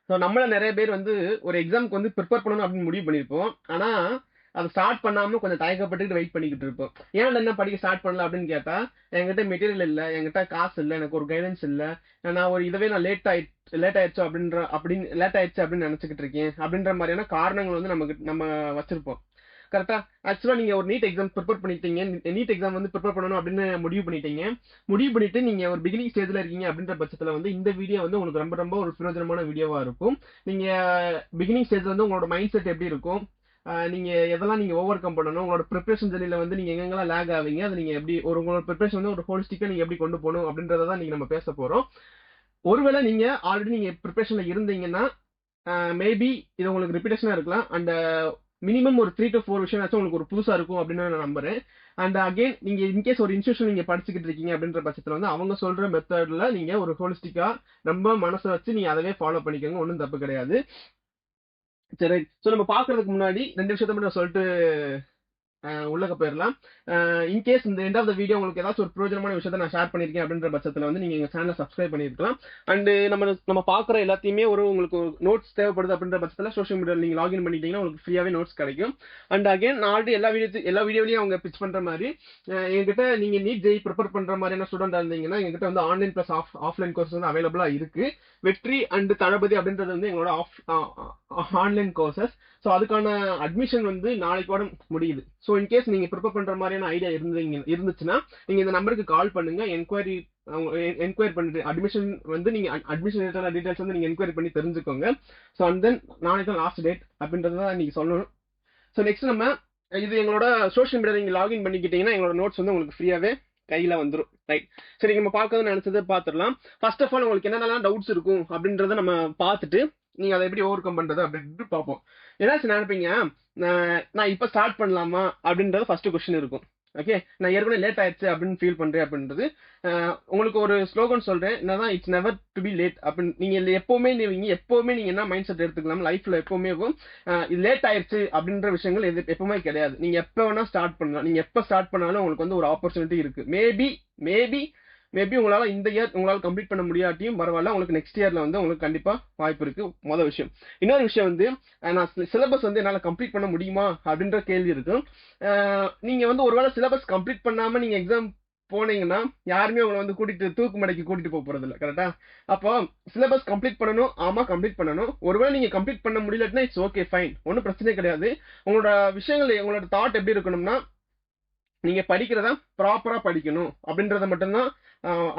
So நம்மள நிறைய பேர் வந்து ஒரு எக்ஸாம்க்கு வந்து ப்ரிப்பேர் பண்ணணும் அப்படின்னு முடிவு பண்ணியிருப்போம். ஆனா அதை ஸ்டார்ட் பண்ணாம கொஞ்சம் தயக்கப்பட்டுட்டு வெயிட் பண்ணிக்கிட்டு இருப்போம். ஏன் என்ன படிக்க ஸ்டார்ட் பண்ணல அப்படின்னு கேட்டா, என்கிட்ட மெட்டீரியல் இல்ல, என்கிட்ட காசு இல்ல, எனக்கு ஒரு கைடன்ஸ் இல்ல, நான் ஒரு இதுவே நான் லேட் ஆயிடுச்சு அப்படின்னு நினைச்சுக்கிட்டு இருக்கேன் அப்படின்ற மாதிரியான காரணங்கள் வந்து நம்ம வச்சிருப்போம். கரெக்டா? ஆக்சுவலா நீங்க ஒரு நீட் எக்ஸாம் ப்ரிப்பேர் பண்ணிட்டீங்க. நீட் எக்ஸாம் வந்து ப்ரிப்பேர் பண்ணணும் அப்படின்னு முடிவு பண்ணிட்டீங்க. முடிவு பண்ணிட்டு நீங்க ஒரு பிகினிங் ஸ்டேஜ்ல இருக்கீங்க அப்படின்ற பட்சத்துல வந்து இந்த வீடியோ வந்து உங்களுக்கு ரொம்ப ரொம்ப ஒரு பிரயோஜனமான வீடியோவா இருக்கும். நீங்க பிகினிங் ஸ்டேஜ்ல வந்து உங்களோட மைண்ட் செட் எப்படி இருக்கும், நீங்க எதெல்லாம் நீங்க ஓவர் கம் பண்ணணும், உங்களோட ப்ரிப்பரேஷன் ஜெர்னில வந்து நீங்க எங்கெங்கெல்லாம் லேக் ஆவீங்க, அது நீங்க எப்படி உங்களோட ப்ரிப்பரேஷன் வந்து ஒரு ஹோலிஸ்டிக்கா நீங்க எப்படி கொண்டு போகணும் அப்படின்றத தான் நீங்க நம்ம பேச போறோம். ஒருவேளை நீங்க ஆல்ரெடி நீங்க ப்ரிப்பரேஷன்ல இருந்தீங்கன்னா மேபி இது உங்களுக்கு ரிப்பீட்டேஷனா இருக்கலாம். அண்ட் மினிமம் ஒரு 3 to 4 விஷயம் உங்களுக்கு ஒரு புதுசா இருக்கும் அப்படின்னு நான் நம்புறேன். அண்ட் அகைன் நீங்க இன்கேஸ் ஒரு இன்ஸ்டியூஷன் நீங்க படிச்சுக்கிட்டு இருக்கீங்க அப்படின்ற பட்சத்துல வந்து அவங்க சொல்ற மெத்தட்ல நீங்க ஒரு ஹோலிஸ்டிக்கா ரொம்ப மனசை வச்சு நீங்க அதவே ஃபாலோ பண்ணிக்கோங்க. ஒன்றும் தப்பு கிடையாது. சரி, ஸோ நம்ம பாக்குறதுக்கு முன்னாடி 2 விஷயத்த மட்டும் நான் சொல்லிட்டு உள்ளக போயிடலாம். இன்கேஸ் இந்த எண்ட் ஆஃப் த வீடியோ உங்களுக்கு ஏதாச்சும் ஒரு பிரயோஜனமான விஷயத்தை நான் ஷேர் பண்ணியிருக்கேன் அப்படின்ற பட்சத்தில் வந்து நீங்க எங்க சேனலை சப்ஸ்கிரைப் பண்ணிருக்கலாம். அண்ட் நம்ம பாக்குற எல்லாத்தையுமே உங்களுக்கு நோட்ஸ் தேவைப்படுது அப்படின்ற பட்சத்தில் சோஷியல் மீடியாவில் நீங்க லாகின் பண்ணிட்டீங்கன்னா உங்களுக்கு ஃப்ரீயாவே நோட்ஸ் கிடைக்கும். அண்ட் அகைன் நான் ஆல்ரெடி எல்லா வீடியோலையும் அவங்க பிச் பண்ற மாதிரி எங்ககிட்ட நீங்க நீட் ஜெய் ப்ரிப்பேர் பண்ற மாதிரியான ஸ்டூடெண்ட் இருந்தீங்கன்னா எங்ககிட்ட வந்து ஆன்லைன் பிளஸ் ஆஃப்லைன் கோர்ஸ் வந்து அவைலபிளா இருக்கு. வெற்றி அண்ட் தளபதி அப்படின்றது வந்து எங்களோட ஆன்லைன் கோர்சஸ். ஸோ அதுக்கான அட்மிஷன் வந்து நாளைக்கோட முடியுது. ஸோ இன்கேஸ் நீங்க ப்ரிப்பேர் பண்ற மாதிரியான ஐடியா இருந்துச்சுன்னா நீங்க இந்த நம்பருக்கு கால் பண்ணுங்க. என்கொயரி பண்ணிட்டு அட்மிஷன் வந்து நீங்க அட்மிஷன் டீடைல்ஸ் வந்து நீங்க என்கொயரி பண்ணி தெரிஞ்சுக்கோங்க. ஸோ அண்ட் தென் நாளைக்கு தான் லாஸ்ட் டேட் அப்படின்றத நீங்க சொல்லணும். ஸோ நெக்ஸ்ட் நம்ம இது எங்களோட சோஷியல் மீடியா நீங்க லாகின் பண்ணிக்கிட்டீங்கன்னா எங்களோட நோட்ஸ் வந்து உங்களுக்கு ஃப்ரீயாவே கையில வந்துடும். ரைட், சரி, நம்ம பார்க்கறது நினைச்சதை பார்த்துடலாம். ஃபர்ஸ்ட் ஆஃப் ஆல் உங்களுக்கு என்னென்னலாம் டவுட்ஸ் இருக்கும் அப்படின்றத நம்ம பார்த்துட்டு நீங்க அதை எப்படி ஓவர் கம் பண்றது அப்படின்ட்டு பார்ப்போம். ஏதாச்சும் நினைப்பீங்க, நான் இப்ப ஸ்டார்ட் பண்ணலாமா அப்படின்றது ஃபர்ஸ்ட் கொஸ்டின் இருக்கும். ஓகே, நான் ஏற்கனவே லேட் ஆயிடுச்சு அப்படின்னு ஃபீல் பண்றேன் அப்படின்றது. உங்களுக்கு ஒரு ஸ்லோகன் சொல்றேன், என்னதான் it's never to be late அப்படின்னு. நீங்க எப்பவுமே நீங்க என்ன மைண்ட் செட் எடுத்துக்கலாம் லைஃப்ல எப்பவுமே இது லேட் ஆயிடுச்சு அப்படின்ற விஷயங்கள் எப்பவுமே கிடையாது. நீங்க எப்ப வேணா ஸ்டார்ட் பண்ணலாம். நீங்க எப்ப ஸ்டார்ட் பண்ணாலும் உங்களுக்கு வந்து ஒரு ஆப்பர்ச்சுனிட்டி இருக்கு. மேபி உங்களால இந்த இயர் உங்களால கம்ப்ளீட் பண்ண முடியாட்டியும் பரவாயில்ல, உங்களுக்கு நெக்ஸ்ட் இயர்ல வந்து உங்களுக்கு கண்டிப்பா வாய்ப்பு இருக்கு. முதல் விஷயம். இன்னொரு விஷயம் வந்து நான் சிலபஸ் வந்து என்னால கம்ப்ளீட் பண்ண முடியுமா அப்படின்ற கேள்வி இருக்கு. நீங்க வந்து ஒருவேளை சிலபஸ் கம்ப்ளீட் பண்ணாம நீங்க எக்ஸாம் போனீங்கன்னா யாருமே உங்களை வந்து தூக்கு மடைக்கு கூட்டிட்டு போக போறது இல்லை. கரெக்டா? அப்போ சிலபஸ் கம்ப்ளீட் பண்ணணும். ஆமா, கம்ப்ளீட் பண்ணணும். ஒருவேளை நீங்க கம்ப்ளீட் பண்ண முடியலன்னா இட்ஸ் ஓகே, ஃபைன், ஒன்றும் பிரச்சனை கிடையாது. உங்களோட விஷயங்கள் உங்களோட தாட் எப்படி இருக்கணும்னா, நீங்க படிக்கிறதா ப்ராப்பரா படிக்கணும் அப்படின்றத மட்டும்தான்.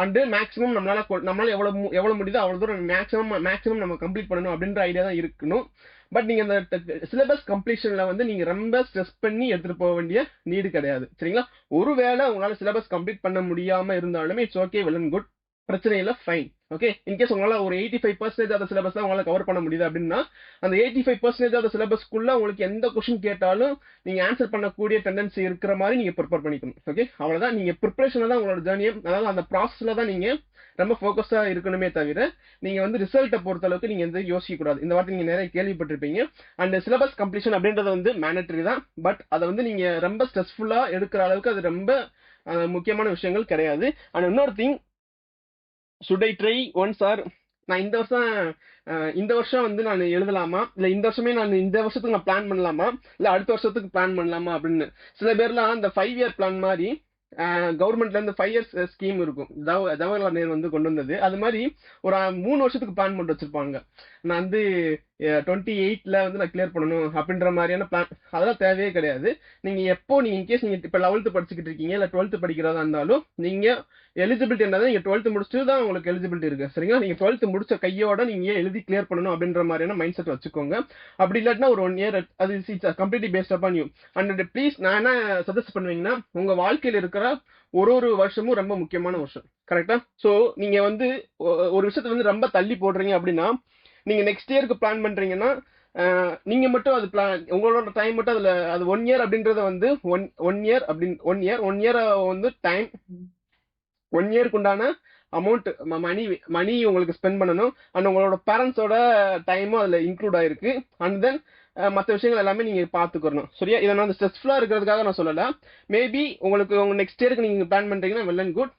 அண்டு மேக்ஸிமம் நம்மளால எவ்வளவு முடியுதோ அவ்வளவு தூரம் மேக்ஸிமம் நம்ம கம்ப்ளீட் பண்ணணும் அப்படின்ற ஐடியா தான் இருக்கணும். பட் நீங்க அந்த சிலபஸ் கம்ப்ளீஷன்ல வந்து நீங்க ரொம்ப ஸ்ட்ரெஸ் பண்ணி எடுத்துட்டு போக வேண்டிய நீடு கிடையாது. சரிங்களா? ஒருவேளை உங்களால சிலபஸ் கம்ப்ளீட் பண்ண முடியாம இருந்தாலுமே it's okay, well and good, பிரச்சனை இல்லை, ஃபைன். ஓகே, இன்கேஸ் உங்களால ஒரு 85% ஆஃப் சிலபஸ் தான் உங்களால கவர் பண்ண முடியுது அப்படின்னா அந்த 85% ஆஃப் சிலபஸ்க்குள்ள உங்களுக்கு எந்த கொஸ்டின் கேட்டாலும் நீங்க ஆன்சர் பண்ணக்கூடிய டெண்டன்சி இருக்கிற மாதிரி நீங்க ப்ரிப்பேர் பண்ணிக்கணும். ஓகே, அவ்வளவுதான். நீங்க ப்ரிப்பரேஷன்ல தான் உங்களோட ஜேர்னியை, அதாவது அந்த ப்ராசஸ்ல தான் நீங்க ரொம்ப ஃபோக்கஸ்டா இருக்கணுமே தவிர நீங்க வந்து ரிசல்ட்டை பொறுத்த அளவுக்கு நீங்க எந்த யோசிக்க கூடாது. இந்த வார்த்தை நீங்க நிறைய கேள்விப்பட்டிருப்பீங்க. அண்ட் சிலபஸ் கம்ப்ளீஷன் அப்படின்றது வந்து மேண்டட்டரி தான். பட் அதை வந்து நீங்க ரொம்ப ஸ்ட்ரெஸ்ஃபுல்லா எடுக்கிற அளவுக்கு அது ரொம்ப முக்கியமான விஷயங்கள் கிடையாது. அண்ட் இன்னொரு thing, should I try once or நான் இந்த வருஷம் வந்து நான் எழுதலாமா, இல்ல இந்த வருஷமே இந்த வருஷத்துக்கு நான் பிளான் பண்ணலாமா, இல்ல அடுத்த வருஷத்துக்கு பிளான் பண்ணலாமா அப்படின்னு. சில பேர்லாம் அந்த 5 இயர் பிளான் மாதிரி கவர்மெண்ட்ல இருந்து 5 இயர்ஸ் ஸ்கீம் இருக்கும், ஜவஹர்லால் நேரு வந்து கொண்டு வந்தது. அது மாதிரி ஒரு 3 வருஷத்துக்கு பிளான் பண்ணி வச்சிருப்பாங்க. நான் வந்து 28ல வந்து நான் கிளியர் பண்ணணும் அப்படின்ற மாதிரியான பிளான். அதெல்லாம் தேவையே கிடையாது. நீங்க இன்கேஸ் நீங்க இப்ப 11th படிச்சுக்கிட்டு இருக்கீங்க, இல்ல 12th படிக்கிறதா இருந்தாலும் நீங்க எலிஜிபிலிட்டி என்னது, நீங்க 12th முடிச்சுட்டு தான் உங்களுக்கு எலிஜிபிலிட்டி இருக்கு. சரிங்களா? நீங்க 12th முடிச்ச கையோட நீங்க எழுதி கிளியர் பண்ணணும் அப்படின்ற மாதிரியான மைண்ட் செட் வச்சுக்கோங்க. அப்படி இல்லாட்டினா ஒரு 1 இயர் அது completely based upon you. And please நான் என்ன சஜஸ்ட் பண்ணுவீங்கன்னா, உங்க வாழ்க்கையில இருக்கிற ஒரு வருஷமும் ரொம்ப முக்கியமான வருஷம். கரெக்டா? சோ நீங்க வந்து ஒரு விஷயத்த வந்து ரொம்ப தள்ளி போடுறீங்க அப்படின்னா, நீங்க நெக்ஸ்ட் இயருக்கு பிளான் பண்றீங்கன்னா நீங்க மட்டும் அது பிளான், உங்களோட டைம் மட்டும் அதுல அது 1 இயர் அப்படின்றத வந்து ஒன் இயர் வந்து டைம், 1 இயருக்கு உண்டான அமௌண்ட் மணி உங்களுக்கு ஸ்பெண்ட் பண்ணணும். அண்ட் உங்களோட பேரண்ட்ஸோட டைமும் அதுல இன்க்ளூட் ஆயிருக்கு. அண்ட் தென் மற்ற விஷயங்கள் எல்லாமே நீங்க பாத்துக்கணும். சரியா? இதை நான் ஸ்ட்ரெஸ்ஃபுல்லா இருக்கிறதுக்காக நான் சொல்லல. மேபி உங்க நெக்ஸ்ட் இயருக்கு நீங்க பிளான் பண்றீங்கன்னா வெல் அண்ட் குட்.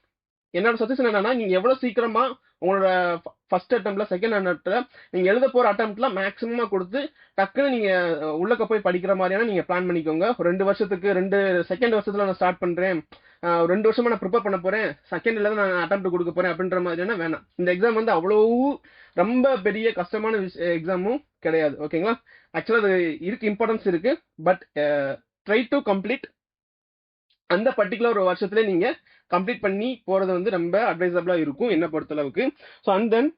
என்னோட சஜஷன் என்னன்னா, நீங்க எவ்வளவு சீக்கிரமா உங்களோட ஃபர்ஸ்ட் அட்டெம்ப்ட்ல, செகண்ட் அட்டெம்ப்ட்ல நீங்க எழுத போற அட்டெம்ப்ட்ல மேக்ஸிமமா கொடுத்து டக்குன்னு நீங்க உள்ளக்க போய் படிக்கிற மாதிரியான நீங்க பிளான் பண்ணிக்கோங்க. 2 வருஷத்துக்கு 2 செகண்ட் வருஷத்துல நான் ஸ்டார்ட் பண்றேன், 2 வருஷமா நான் ப்ரிப்பேர் பண்ண போறேன், செகண்ட்ல தான் நான் அட்டெம்ப்ட் கொடுக்க போறேன் அப்படின்ற மாதிரியான வேணாம். இந்த எக்ஸாம் வந்து அவ்வளவு ரொம்ப பெரிய கஷ்டமான எக்ஸாமும் கிடையாது. ஓகேங்களா? ஆக்சுவலா அது இருக்கு, இம்பார்ட்டன்ஸ் இருக்கு. பட் ட்ரை டு கம்ப்ளீட் அந்த பர்டிகுலர் ஒரு வருஷத்துல நீங்க கம்ப்ளீட் பண்ணி போறது வந்து ரொம்ப அட்வைசபிளா இருக்கும் என்ன பொறுத்தளவுக்கு. ஸோ அண்ட் தென்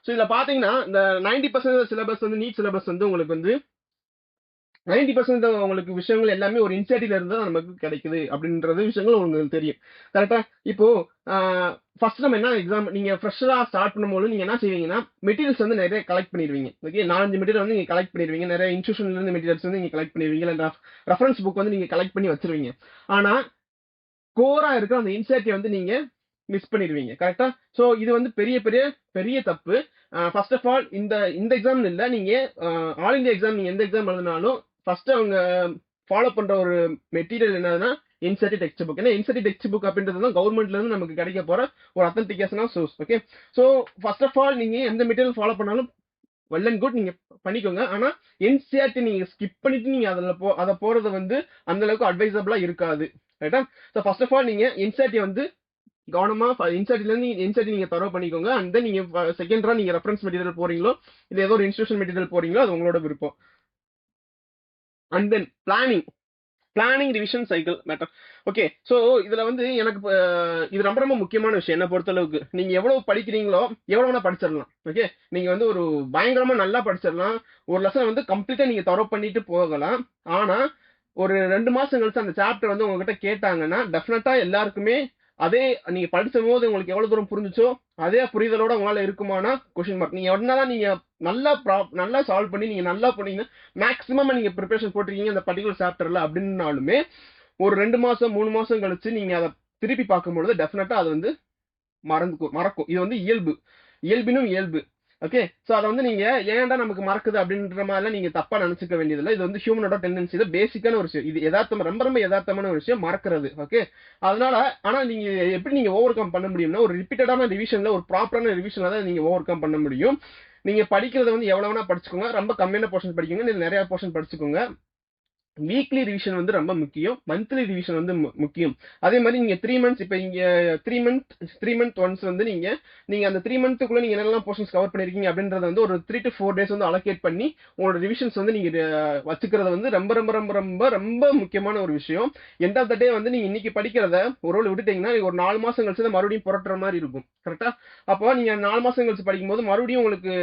ஸோ இதுல பாத்தீங்கன்னா இந்த 90% சிலபஸ் வந்து நீட் சிலபஸ் வந்து உங்களுக்கு வந்து 90% உங்களுக்கு விஷயங்கள் எல்லாமே ஒரு இன்சைட்டில இருந்து தான் நமக்கு கிடைக்குது அப்படின்றது விஷயங்கள் உங்களுக்கு தெரியும். கரெக்டா? இப்போ ஃபர்ஸ்ட் நம்ம என்ன எக்ஸாம் நீங்க ஃப்ரெஷரா ஸ்டார்ட் பண்ணும்போது நீங்க என்ன செய்வீங்கன்னா மெட்டீரியல்ஸ் வந்து நிறைய கலெக்ட் பண்ணிடுவீங்க. ஓகே, 4-5 மெட்டீரியல் வந்து நீங்க கலெக்ட் பண்ணிடுவீங்க. நிறைய இன்ஸ்டியூஷன்ல இருந்து மெட்டீரியல்ஸ் வந்து நீங்க கலெக்ட் பண்ணிடுவீங்க. இல்ல ரெஃபரன்ஸ் புக் வந்து நீங்க கலெக்ட் பண்ணி வச்சிருவீங்க. ஆனா கோரா இருக்கிற அந்த இன்சைட்டை வந்து நீங்க மிஸ் பண்ணிடுவீங்க. கரெக்டா? சோ இது வந்து பெரிய பெரிய பெரிய தப்பு. ஃபர்ஸ்ட் ஆஃப் ஆல் இந்த இந்த எக்ஸாம் இல்ல, நீங்க ஆல் இந்தியா எக்ஸாம் நீங்க எந்த எக்ஸாம் எழுதினாலும் ஃபர்ஸ்ட் அவங்க ஃபாலோ பண்ற ஒரு மெட்டீரியல் என்னன்னா இன்செர்ட் டெக்ஸ்ட் புக். ஏன்னா இன்செர்ட் டெக்ஸ்ட் புக் அப்படின்றது தான் கவர்மெண்ட்ல இருந்து நமக்கு கிடைக்க போற ஒரு அத்தன்டிகேஷனா source. Okay, so first of all நீங்க எந்த மெட்டீரியல் ஃபாலோ பண்ணாலும் வெல் அண்ட் குட், நீங்க பண்ணிக்கோங்க. ஆனா என்சிஆர்டி நீங்க ஸ்கிப் பண்ணிட்டு நீங்க அதை போறது வந்து அந்த அளவுக்கு அட்வைசபிளா இருக்காது. ரைட்டா? ஸோ ஃபர்ஸ்ட் ஆஃப் ஆல் நீங்க என்சிஆர்டி வந்து கவனமா இன்சைட்ல இருந்து இன்சைட் நீங்க தரவு பண்ணிக்கோங்க. அண்ட் தென் நீங்க செகண்டரா நீங்க ரெஃபரன்ஸ் மெட்டீரியல் போறீங்களோ இது ஏதோ ஒரு இன்ஸ்டியூஷன் மெட்டீரியல் போறீங்களோ அது உங்களோட விருப்பம். And then planning revision cycle matter. Okay, so இதுல வந்து எனக்கு இது ரொம்ப ரொம்ப முக்கியமான விஷயம் என்ன பொறுத்தளவுக்கு. நீங்க எவ்வளவு படிக்கிறீங்களோ எவ்வளவு வேணா படிச்சிடலாம். ஓகே, நீங்க வந்து ஒரு பயங்கரமா நல்லா படிச்சிடலாம், ஒரு லெசன் வந்து கம்ப்ளீட்டா நீங்க தரவு பண்ணிட்டு போகலாம். ஆனா ஒரு 2 மாசம் கழிச்சு அந்த சாப்டர் வந்து உங்ககிட்ட கேட்டாங்கன்னா டெஃபினட்டா எல்லாருக்குமே அதே நீங்க படிச்ச போது உங்களுக்கு எவ்வளவு தூரம் புரிஞ்சுச்சோ அதே புரிதலோட உங்களால இருக்குமானா கொஸ்டின் மார்க். நீங்க என்னதான் நீங்க நல்லா சால்வ் பண்ணி நீங்க நல்லா பண்ணீங்கன்னா மேக்ஸிமம் நீங்க ப்ரிப்பரேஷன் போட்டிருக்கீங்க அந்த பர்டிகுலர் சாப்டர்ல அப்படின்னாலுமே ஒரு 2 மாசம் 3 மாசம் கழிச்சு நீங்க அதை திருப்பி பார்க்கும்பொழுது டெஃபினட்டா அது வந்து மறக்கும். இது வந்து இயல்பினும் இயல்பு. ஓகே, சோ அதை வந்து நீங்க ஏன்டா நமக்கு மறக்குது அப்படின்ற மாதிரிலாம் நீங்க தப்பா நினைச்சுக்க வேண்டியதில்லை. இது வந்து ஹியூமனோட டெண்டன்சி, இது பேசிக்கான ஒரு விஷயம். இது யதார்த்தமா ரொம்ப ரொம்ப யதார்த்தமான ஒரு விஷயம் மறக்கிறது. ஓகே, அதனால ஆனா நீங்க எப்படி நீங்க ஓவர் கம் பண்ண முடியும்னா ஒரு ரிப்பீட்டடான ரிவிஷன்ல ஒரு ப்ராப்பரான ரிவிஷன்ல தான் நீங்க ஓவர் கம் பண்ண முடியும். நீங்க படிக்கிறத வந்து எவ்வளவு வேணா படிச்சுக்கோங்க, ரொம்ப கம்மியான போர்ஷன் படிக்கோங்க, இல்ல நிறைய போர்ஷன் படிச்சுக்கோங்க. வீக்லி ரிவிஷன் வந்து ரொம்ப முக்கியம், மந்த்லி ரிவிஷன் வந்து முக்கியம். அதே மாதிரி நீங்க 3 மந்த்ஸ் இப்ப இங்க 3 மந்த் ஒன்ஸ் வந்து நீங்க அந்த 3 மந்த்துக்குள்ள நீங்க என்னெல்லாம் போர்ஷன்ஸ் கவர் பண்ணிருக்கீங்க அப்படின்றத வந்து ஒரு 3 to 4 டேஸ் வந்து அலோகேட் பண்ணி உங்களோட ரிவிஷன்ஸ் வந்து நீங்க வச்சுக்கிறது வந்து ரொம்ப ரொம்ப ரொம்ப ரொம்ப ரொம்ப முக்கியமான ஒரு விஷயம். எண்ட் ஆஃப் த டே வந்து நீங்க இன்னைக்கு படிக்கிறத ஒரு விட்டுட்டீங்கன்னா ஒரு 4 மாசம் கழிச்சு தான் மறுபடியும் புரட்டுற மாதிரி இருக்கும். கரெக்டா? அப்போ நீங்க 4 மாசம் கழிச்சு படிக்கும் போது மறுபடியும் உங்களுக்கு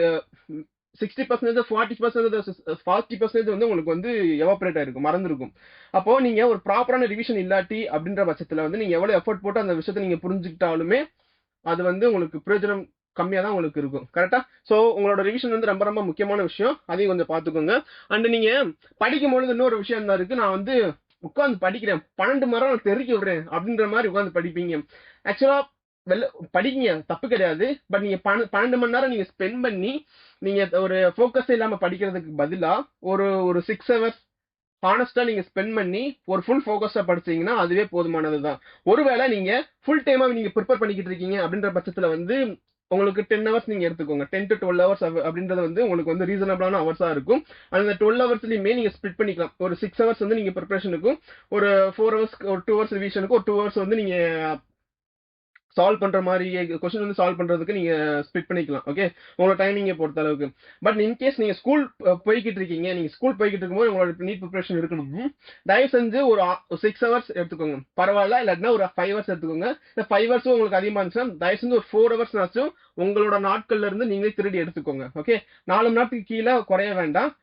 60% 40% வந்து உங்களுக்கு வந்து எவாபரேட் ஆயிருக்கும், மறந்துருக்கும். அப்போ நீங்க ஒரு ப்ராப்பரான ரிவிஷன் இல்லாட்டி அப்படின்ற பட்சத்துல வந்து நீங்க எவ்வளவு எஃபர்ட் போட்டு அந்த விஷயத்தை நீங்க புரிஞ்சுக்கிட்டாலுமே அது வந்து உங்களுக்கு பிரயோஜனம் கம்மியா தான் உங்களுக்கு இருக்கும். கரெக்டா? சோ உங்களோட ரிவிஷன் வந்து ரொம்ப ரொம்ப முக்கியமான விஷயம், அதையும் கொஞ்சம் பாத்துக்கோங்க. அண்ட் நீங்க படிக்கும் பொழுது இன்னொரு விஷயம் தான் இருக்கு, நான் வந்து உட்காந்து படிக்கிறேன் 12 மணி நேரம் தெரிவிக்க விடுறேன் அப்படின்ற மாதிரி உட்காந்து படிப்பீங்க. ஆக்சுவலா படிங்க, தப்பு கிடையாது. பட் நீங்க 12 மணி நேரம் நீங்க ஸ்பெண்ட் பண்ணி நீங்க ஒரு ஃபோக்கஸ் இல்லாம படிக்கிறதுக்கு பதிலா ஒரு ஒரு 6 ஹவர்ஸ் ஹானஸ்டா நீங்க ஸ்பெண்ட் பண்ணி ஒரு ஃபுல் ஃபோக்கஸா படிச்சீங்கன்னா அதுவே போதுமானதுதான். ஒருவேளை நீங்க ஃபுல் டைமா நீங்க ப்ரிப்பேர் பண்ணிக்கிட்டு இருக்கீங்க அப்படின்ற பட்சத்துல வந்து உங்களுக்கு 10 ஹவர்ஸ் நீங்க எடுத்துக்கோங்க. 10 to 12 ஹவர்ஸ் அப்படின்றது வந்து உங்களுக்கு வந்து ரீசனபிளான ஹவர்ஸா இருக்கும். அந்த 12 ஹவர்ஸ்லயுமே நீங்க ஸ்பிளிட் பண்ணிக்கலாம். ஒரு 6 ஹவர்ஸ் வந்து நீங்க ப்ரிப்பரேஷனுக்கும், ஒரு 4 ஹவர்ஸ் ஒரு 2 ஹவர்ஸ் ரிவிஷனுக்கும், ஒரு 2 ஹவர்ஸ் வந்து நீங்க சால்வ் பண்ற மாதிரி கொஸ்டின் வந்து சால்வ் பண்றதுக்கு நீங்க ஸ்பிட் பண்ணிக்கலாம். ஓகே, உங்களோட டைமிங்கை பொறுத்த அளவுக்கு. பட் இன்கேஸ் நீங்க ஸ்கூல் போய்கிட்டு இருக்கீங்க, நீங்க ஸ்கூல் போய்கிட்டு இருக்கும்போது உங்களோட நீட் ப்ரிப்பரேஷன் இருக்கணும், தயவு செஞ்சு ஒரு 6 ஹவர்ஸ் எடுத்துக்கோங்க, பரவாயில்ல. இல்லாட்டினா ஒரு 5 ஹவர்ஸ் எடுத்துக்கோங்க. இந்த 5 ஹவர்ஸ் உங்களுக்கு அதிகமா இருந்துச்சுன்னா தயவு செஞ்சு ஒரு 4 ஹவர்ஸ்னாச்சும் உங்களோட நாட்கள்ல இருந்து நீங்களே திருடி எடுத்துக்கோங்க. ஓகே, 4 மணி நேரத்துக்கு கீழே குறைய வேண்டாம்.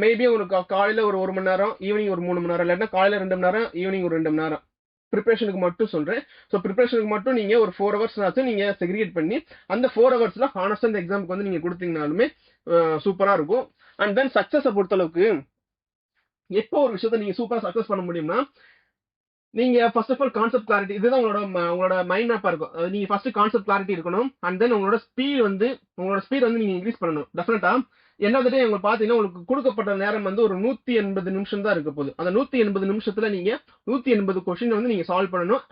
மேபி உங்களுக்கு காலையில ஒரு 1 மணி நேரம், ஈவினிங் ஒரு 3 மணி நேரம், இல்லாட்டினா காலையில 2 மணி நேரம், ஈவினிங் ஒரு 2 மணி நேரம் ப்ரிப்பரேஷனுக்கு மட்டும் சொல்றேன். ஸோ ப்ரிப்பரேஷனுக்கு மட்டும் நீங்க ஒரு 4 ஹவர்ஸ் ஆச்சும் நீங்க செக்ரிகேட் பண்ணி அந்த 4 ஹவர்ஸ்ல ஹானஸ்டா இந்த எக்ஸாமுக்கு வந்து நீங்க கொடுத்தீங்கனாலுமே சூப்பரா இருக்கும். அண்ட் தென் சக்சஸை பொறுத்தளவுக்கு எப்போ ஒரு விஷயத்த நீங்க சூப்பரா சக்சஸ் பண்ண முடியும்னா நீங்க first of all concept clarity, இதுதான் உங்களோட மைண்ட் மேப்பா இருக்கும். நீங்க ஃபர்ஸ்ட் கான்செப்ட் கிளாரிட்டி இருக்கணும். அண்ட் தென் உங்களோட ஸ்பீட் வந்து நீங்க இன்க்ரீஸ் பண்ணணும். டெஃபினட்டா என்ன டே உங்களுக்கு பாத்தீங்கன்னா உங்களுக்கு கொடுக்கப்பட்ட நேரம் வந்து ஒரு 180 நிமிஷம் தான் இருக்க போகுது. அந்த 180 நிமிஷத்துல நீங்க 180 கொஸ்டின் வந்து நீங்க சால்வ் பண்ணணும்.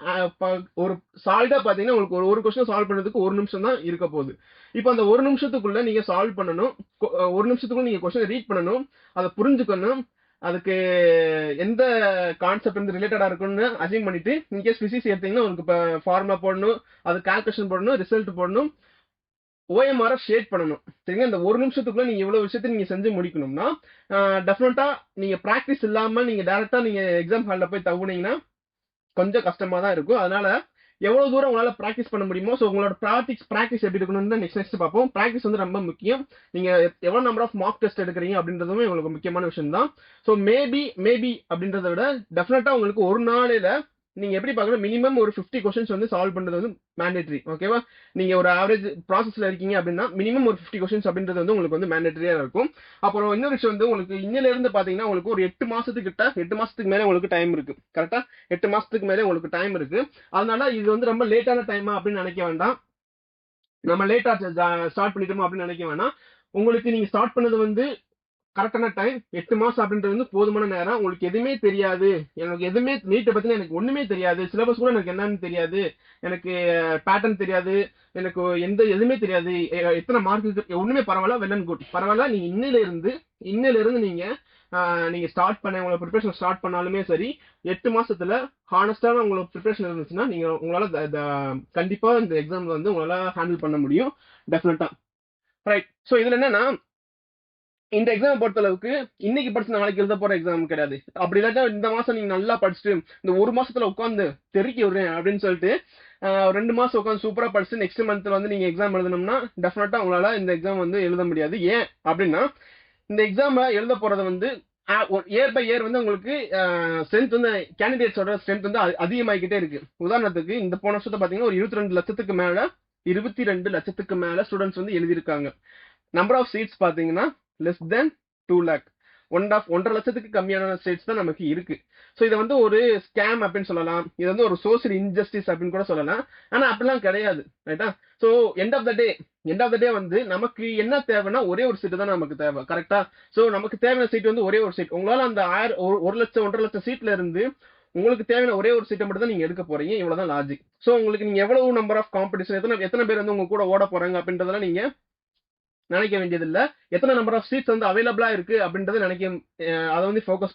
ஒரு சாலிடா பாத்தீங்கன்னா உங்களுக்கு ஒரு கொஸ்டின் சால்வ் பண்ணதுக்கு 1 நிமிஷம் தான் இருக்க போகுது. இப்போ அந்த 1 நிமிஷத்துக்குள்ள நீங்க சால்வ் பண்ணணும். 1 நிமிஷத்துக்குள்ள நீங்க கொஸ்டின் ரீட் பண்ணணும், அதை புரிஞ்சுக்கணும், அதுக்கு எந்த கான்செப்ட் வந்து ரிலேட்டடா இருக்கும்னு அசைன் பண்ணிட்டு, இன்கேஸ் பிசிக்ஸ் எடுத்தீங்கன்னா உங்களுக்கு இப்போ ஃபார்முலா போடணும், அது கால்குலேஷன் போடணும், ரிசல்ட் போடணும், ஓஎம்ஆர் ஷேட் பண்ணணும். சரிங்க, இந்த 1 நிமிஷத்துக்குள்ள நீங்க இவ்வளவு விஷயத்தை நீங்க செஞ்சு முடிக்கணும்னா டெஃபினட்டா நீங்க பிராக்டிஸ் இல்லாம நீங்க டைரக்டா நீங்க எக்ஸாம் ஹால்ல போய் தவுனீங்கன்னா கொஞ்சம் கஷ்டமா தான் இருக்கும். அதனால எவ்வளவு தூரம் உங்களால பிராக்டிஸ் பண்ண முடியுமோ, ஸோ உங்களோட பிராக்டிஸ் எப்படி இருக்கணும்னு நெக்ஸ்ட் பார்ப்போம். பிராக்டிஸ் வந்து ரொம்ப முக்கியம். நீங்க எவ்வளவு நம்பர் ஆஃப் மார்க் டெஸ்ட் எடுக்கிறீங்க அப்படின்றதுமே உங்களுக்கு முக்கியமான விஷயம் தான். ஸோ மேபி அப்படின்றத விட டெஃபினட்டா உங்களுக்கு ஒரு நாளையில நீங்க எப்படி பார்க்கணும், மினிமம் ஒரு 50 கொஸ்டின்ஸ் வந்து சால்வ் பண்றது வந்து மேண்டேட்டரி. ஓகேவா, நீங்க ஒரு ஆவரேஜ் ப்ராசஸ்ல இருக்கீங்க அப்படின்னா மினிமம் ஒரு 50 கொஸ்டின்ஸ் அப்படின்றது வந்து உங்களுக்கு வந்து மேண்டேட்டரியா இருக்கும். அப்புறம் இன்னொரு விஷயம் வந்து உங்களுக்கு இன்னில இருந்து பாத்தீங்கன்னா உங்களுக்கு ஒரு 8 மாசத்துக்கு மேல உங்களுக்கு டைம் இருக்கு. கரெக்டா 8 மாசத்துக்கு மேல உங்களுக்கு டைம் இருக்கு. அதனால இது வந்து ரொம்ப லேட்டான டைமா அப்படின்னு நினைக்க வேண்டாம். நம்ம லேட்டா ஸ்டார்ட் பண்ணிட்டோமா அப்படின்னு நினைக்க வேண்டாம். உங்களுக்கு நீங்க ஸ்டார்ட் பண்ணது வந்து கரெக்டான டைம் 8 மாசம் அப்படின்றது வந்து போதுமான நேரம். உங்களுக்கு எதுவுமே தெரியாது, எனக்கு எதுவுமே நீட்டை பத்தின எனக்கு ஒண்ணுமே தெரியாது, சிலபஸ் கூட எனக்கு என்னன்னு தெரியாது, எனக்கு பேட்டர்ன் தெரியாது, எனக்கு எதுவுமே தெரியாது, எத்தனை மார்க் ஒண்ணுமே பரவாயில்ல, வெல் அண்ட் குட், பரவாயில்ல. நீங்க இன்னில இருந்து நீங்க ஸ்டார்ட் பண்ண உங்களோட ப்ரிப்பரேஷன் ஸ்டார்ட் பண்ணாலுமே சரி, 8 மாசத்துல ஹானஸ்டான உங்களுக்கு ப்ரிப்பரேஷன் இருந்துச்சுன்னா நீங்க உங்களால கண்டிப்பா இந்த எக்ஸாம் வந்து உங்களால ஹேண்டில் பண்ண முடியும். டெஃபினட்டா ரைட். ஸோ இதுல என்னன்னா, இந்த எக்ஸாம் பொறுத்த அளவுக்கு இன்னைக்கு படிச்சு நாளைக்கு எழுத போற எக்ஸாம் கிடையாது. அப்படி இல்லாட்டா இந்த மாசம் நீங்க நல்லா படிச்சுட்டு இந்த ஒரு மாசத்துல உட்காந்து தெருக்கி விடுறேன் அப்படின்னு சொல்லிட்டு 2 மாசம் உட்காந்து சூப்பரா படிச்சு நெக்ஸ்ட் மந்த்ல வந்து நீங்க எக்ஸாம் எழுதணும்னா டெஃபினட்டா உங்களால இந்த எக்ஸாம் வந்து எழுத முடியாது. ஏன் அப்படின்னா, இந்த எக்ஸாம் எழுத போறது வந்து இயர் பை இயர் வந்து உங்களுக்கு ஸ்ட்ரென்த் வந்து கேண்டிடேட்ஸோட ஸ்ட்ரென்த் வந்து அதிகமாகிக்கிட்டே இருக்கு. உதாரணத்துக்கு இந்த போன வருஷத்தை பாத்தீங்கன்னா ஒரு 22 லட்சத்துக்கு மேல ஸ்டூடெண்ட்ஸ் வந்து எழுதியிருக்காங்க. நம்பர் ஆஃப் சீட்ஸ் பாத்தீங்கன்னா less than 2 lakh, 1.5 லட்சத்துக்கு கம்மியான ஸ்டேட்ஸ் தான் நமக்கு இருக்கு. ஸோ இதை வந்து ஒரு ஸ்கேம் அப்படின்னு சொல்லலாம், இது வந்து ஒரு சோசியல் இன்ஜஸ்டிஸ் அப்படின்னு கூட சொல்லலாம். ஆனா அப்படிலாம் கிடையாது. ரைட்டா? ஸோ எண்ட் ஆஃப் த டே வந்து நமக்கு என்ன தேவைன்னா ஒரே ஒரு சீட்டு தான் நமக்கு தேவை. கரெக்டா? ஸோ நமக்கு தேவையான சீட் வந்து ஒரே ஒரு சீட். உங்களால அந்த 1 லட்சம் 1.5 லட்சம் சீட்ல இருந்து உங்களுக்கு தேவையான ஒரே ஒரு சீட்டை மட்டும் தான் நீங்க எடுக்க போறீங்க. இவ்வளவுதான் லாஜிக். ஸோ உங்களுக்கு நீங்க எவ்வளவு நம்பர் ஆஃப் காம்படிஷன், எத்தனை பேர் வந்து உங்க கூட ஓட போறாங்க அப்படின்றதெல்லாம் நீங்க நினைக்க வேண்டியது இல்ல. எத்தனை நம்பர் ஆஃப் சீட்ஸ் வந்து அவைலபிளா இருக்கு அப்படின்றத அதை வந்து ஃபோக்கஸ்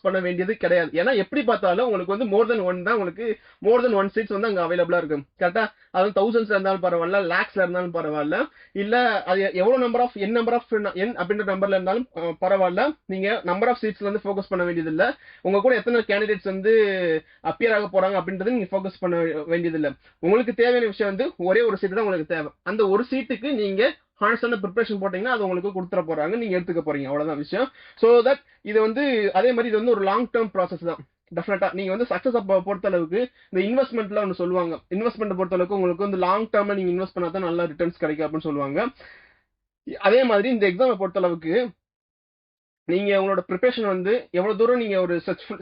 பண்ண வேண்டியது கிடையாது. ஏன்னா எப்படி பார்த்தாலும் உங்களுக்கு வந்து மோர் தென் ஒன் சீட்ஸ் வந்து அங்க அவைலபிளா இருக்கு. கரெக்டா? அது தௌசண்ட்ஸ்ல இருந்தாலும் பரவாயில்ல, லேக்ஸ்ல இருந்தாலும் பரவாயில்ல, இல்ல அது எவ்வளவு நம்பர் ஆஃப் என் அப்படின்ற நம்பர்ல இருந்தாலும் பரவாயில்ல. நீங்க நம்பர் ஆஃப் சீட்ஸ்ல வந்து ஃபோக்கஸ் பண்ண வேண்டியது இல்ல. உங்க கூட எத்தனை கேண்டிடேட்ஸ் வந்து அப்பியர் ஆக போறாங்க அப்படின்றது நீங்க ஃபோக்கஸ் பண்ண வேண்டியது இல்ல. உங்களுக்கு தேவையான விஷயம் வந்து ஒரே ஒரு சீட்டு தான் உங்களுக்கு தேவை. அந்த ஒரு சீட்டுக்கு நீங்க ஹானஸ்டான ப்ரிப்பரேஷன் போட்டீங்கன்னா அது உங்களுக்கு கொடுத்துட போறாங்க, நீங்க எடுத்துக்க போறீங்க. அவ்வளவுதான் விஷயம். ஸோ தட் இது வந்து அதே மாதிரி இது வந்து ஒரு லாங் டேர்ம் ப்ராசஸ் தான். டெஃபினட்டா நீங்க வந்து சக்சஸ் பொறுத்த அளவுக்கு இந்த இன்வெஸ்ட்மெண்ட்ல ஒன்று சொல்லுவாங்க, இன்வெஸ்ட்மெண்ட் பொறுத்த அளவுக்கு உங்களுக்கு வந்து லாங் டேர்ம்ல நீங்க இன்வெஸ்ட் பண்ணா தான் நல்ல ரிட்டர்ன்ஸ் கிடைக்கும் அப்படின்னு சொல்லுவாங்க. அதே மாதிரி இந்த எக்ஸாமை பொறுத்த அளவுக்கு நீங்க உங்களோட ப்ரிப்பரேஷன் வந்து எவ்வளவு தூரம் நீங்க ஒரு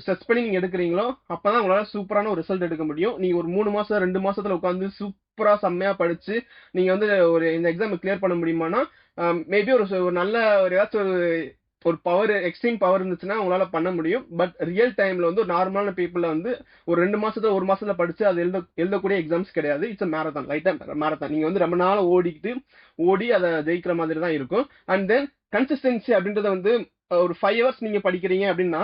சர்ச் பண்ணி நீங்க எடுக்கிறீங்களோ அப்பதான் உங்களால சூப்பரான ஒரு ரிசல்ட் எடுக்க முடியும். நீங்க ஒரு 3 மாசம் 2 மாசத்துல உட்காந்து சூப்பரா செம்மையா படிச்சு நீங்க வந்து இந்த எக்ஸாம் கிளியர் பண்ண முடியுமானா, மேபி ஒரு நல்ல ஏதாச்சும் ஒரு பவர், எக்ஸ்ட்ரீம் பவர் இருந்துச்சுன்னா உங்களால பண்ண முடியும். பட் ரியல் டைம்ல வந்து ஒரு நார்மலான பீப்புள் வந்து ஒரு 2 மாசத்துல 1 மாசத்துல படிச்சு அது எழுதக்கூடிய எக்ஸாம்ஸ் கிடையாது. இட்ஸ் மேரத்தான், லைட்டா மேரத்தான். நீங்க வந்து ரொம்ப நாள் ஓடி அதை ஜெயிக்கிற மாதிரி தான் இருக்கும். அண்ட் தென் கன்சிஸ்டன்சி அப்படின்றத வந்து ஒரு 5 ஹவர்ஸ் நீங்க படிக்கிறீங்க அப்படின்னா,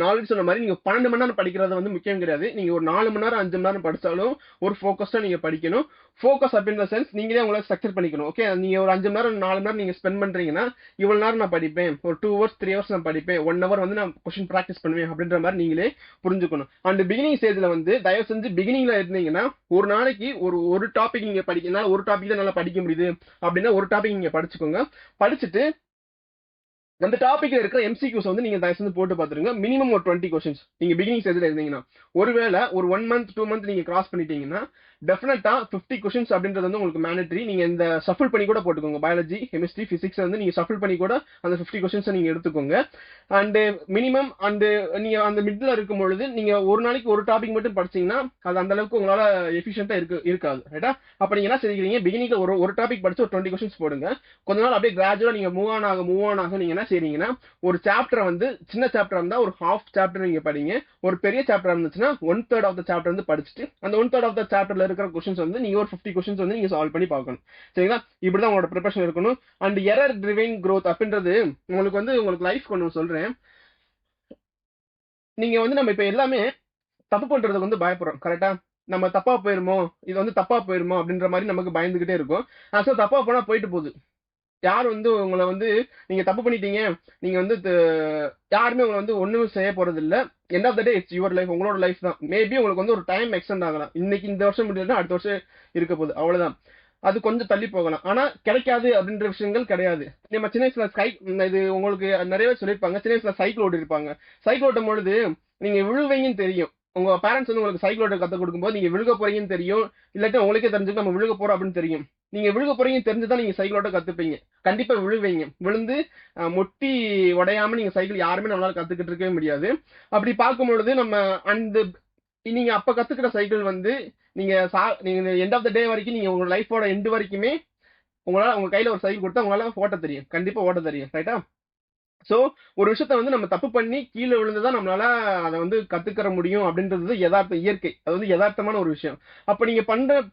நாலேஜ் சொன்ன மாதிரி நீங்க 12 மணி நேரம் படிக்கிறது வந்து முக்கியம் கிடையாது. நீங்க ஒரு 4 மணி நேரம் 5 மணி நேரம் படிச்சாலும் ஒரு ஃபோக்கஸ்டா நீங்க படிக்கணும். ஃபோக்கஸ் அப்படின்ற சென்ஸ் நீங்களே உங்களை ஸ்ட்ரக்சர் பண்ணிக்கணும். ஓகே, நீங்க ஒரு 5 மணி நேரம் 4 மணி நேரம் நீங்க ஸ்பெண்ட் பண்றீங்கன்னா இவ்வளவு நேரம் நான் படிப்பேன், ஒரு 2 ஹவர்ஸ் 3 ஹவர்ஸ் நான் படிப்பேன், 1 ஹவர் வந்து நான் கொஸ்டின் ப்ராக்டிஸ் பண்ணுவேன் அப்படின்ற மாதிரி நீங்களே புரிஞ்சுக்கணும். அண்ட் பிகினிங் ஸ்டேஜ்ல வந்து தயவு செஞ்சு பிகினிங்ல இருந்தீங்கன்னா ஒரு நாளைக்கு ஒரு டாபிக் நீங்க படிக்கிறதுனால ஒரு டாபிக் தான் நல்லா படிக்க முடியுது அப்படின்னா ஒரு டாபிக் நீங்க படிச்சுக்கோங்க. படிச்சுட்டு அந்த டாபிக்ல இருக்கிற எம்சிக்யூஸ் வந்து நீங்க தயவு செஞ்சு போட்டு பாத்துருங்க. மினிமம் ஒரு 20 கொஸ்டின்ஸ் நீங்க பிகினிங் ஸ்டேஜ்ல இருந்தீங்கன்னா. ஒருவேளை ஒரு 1 மந்த் 2 மந்த் நீங்க கிராஸ் பண்ணிட்டீங்கன்னா டெஃபினட்டா 50 கொஸ்டின்ஸ் அப்படின்றது வந்து உங்களுக்கு மேண்டட்டரி. நீங்க இந்த ஷஃபிள் பண்ணி கூட போட்டுக்கோங்க. பயாலஜி, கெமிஸ்ட்ரி, பிசிக்ஸ் வந்து நீங்க ஷஃபிள் பண்ணி கூட அந்த 50 கொஸ்டின்ஸ் நீங்க எடுத்துக்கோங்க. அண்ட் மினிமம் அண்ட் நீங்க அந்த மிட்ல இருக்கும் பொழுது நீங்க ஒரு நாளைக்கு ஒரு டாபிக் மட்டும் படிச்சீங்கன்னா அது அந்த அளவுக்கு உங்களால எஃபிஷியன்ட்டா இருக்காது, ரைட்டா? அப்ப நீங்க என்ன செய்றீங்க, பிகினிங்ல ஒரு டாபிக் படிச்சு ஒரு 20 கொஸ்டின்ஸ் போடுங்க. கொஞ்ச நாள் அப்படியே கிராஜுவலா நீங்க மூவ் ஆன் ஆக நீங்க என்ன செய்றீங்கன்னா, ஒரு சாப்டர் வந்து சின்ன சாப்டர் இருந்தா ஒரு ஹாஃப் சாப்டர் நீங்க படிங்க. ஒரு பெரிய சாப்டர் இருந்துச்சுன்னா 1/3 ஆஃப் த சாப்டர் வந்து படிச்சுட்டு அந்த 1/3 ஆஃப் த சாப்டர்ல இருக்கிற கொஸ்டின்ஸ் வந்து நீங்க ஒரு 50 கொஸ்டின்ஸ் வந்து நீங்க சால்வ் பண்ணி பார்க்கணும். சரிங்களா? இப்படிதான் உங்களோட ப்ரிப்பரேஷன் இருக்கணும். அண்ட் எரர் ட்ரிவன் growth அப்படின்றது உங்களுக்கு லைஃப் கொண்டு சொல்றேன். நீங்க வந்து நம்ம இப்ப எல்லாமே தப்பு பண்றதுக்கு வந்து பயப்படுறோம், கரெக்டா? நம்ம தப்பா போயிருமோ, இது வந்து தப்பா போயிருமோ அப்படின்ற மாதிரி நமக்கு பயந்துகிட்டே இருக்கும். ஆக்சுவலா தப்பா போனா போயிட்டு போகுது. யார் வந்து உங்களை வந்து நீங்க தப்பு பண்ணிட்டீங்க, நீங்க வந்து யாருமே உங்களை வந்து ஒண்ணும் செய்ய போறது இல்ல. End of the day it's your life, உங்களோட லைஃப் தான். மேபி உங்களுக்கு வந்து ஒரு டைம் எக்ஸ்டெண்ட் ஆகலாம். இன்னைக்கு இந்த வருஷம் முடியலன்னா அடுத்த வருஷம் இருக்க போகுது, அவ்வளவுதான். அது கொஞ்சம் தள்ளி போகலாம். ஆனா கிடைக்காது அப்படின்ற விஷயங்கள் கிடையாது. நம்ம சின்ன வயசுல இது உங்களுக்கு நிறைய பேர் சொல்லியிருப்பாங்க. சின்ன வயசுல சைக்கிள் ஓட்டி இருப்பாங்க. சைக்கிள் ஓட்டும் பொழுது நீங்க விழுவீங்கன்னு தெரியும். உங்க பேரண்ட்ஸ் வந்து உங்களுக்கு சைக்கிள் ஓட்ட கத்து கொடுக்கும்போது நீங்க விழுக போறீங்கன்னு தெரியும். இல்லாட்டி உங்களுக்கே தெரிஞ்சுக்க நம்ம விழுக போறோம் அப்படின்னு தெரியும். நீங்க விழுக போறீங்கன்னு தெரிஞ்சுதான் நீங்க சைக்கிள் ஓட்ட கத்துப்பீங்க. கண்டிப்பா விழுவீங்க. விழுந்து முட்டி உடையாம நீங்க சைக்கிள் யாருமே நம்மளால கத்துக்கிட்டு இருக்கவே முடியாது. அப்படி பார்க்கும் பொழுது நம்ம அந்த நீங்க அப்ப கத்துக்கிற சைக்கிள் வந்து நீங்க எண்ட் ஆஃப் த டே வரைக்கும் நீங்க உங்க லைஃபோட எண்ட் வரைக்குமே உங்களால உங்க கையில ஒரு சைக்கிள் கொடுத்தா உங்களால ஓட்ட தெரியும். கண்டிப்பா ஓட்ட தெரியும், ரைட்டா? சோ ஒரு விஷயத்த வந்து நம்ம தப்பு பண்ணி கீழே விழுந்துதான் நம்மளால அதை வந்து கத்துக்கிற முடியும் அப்படின்றது யதார்த்த இயற்கை. அது வந்து யதார்த்தமான ஒரு விஷயம். அப்ப நீங்க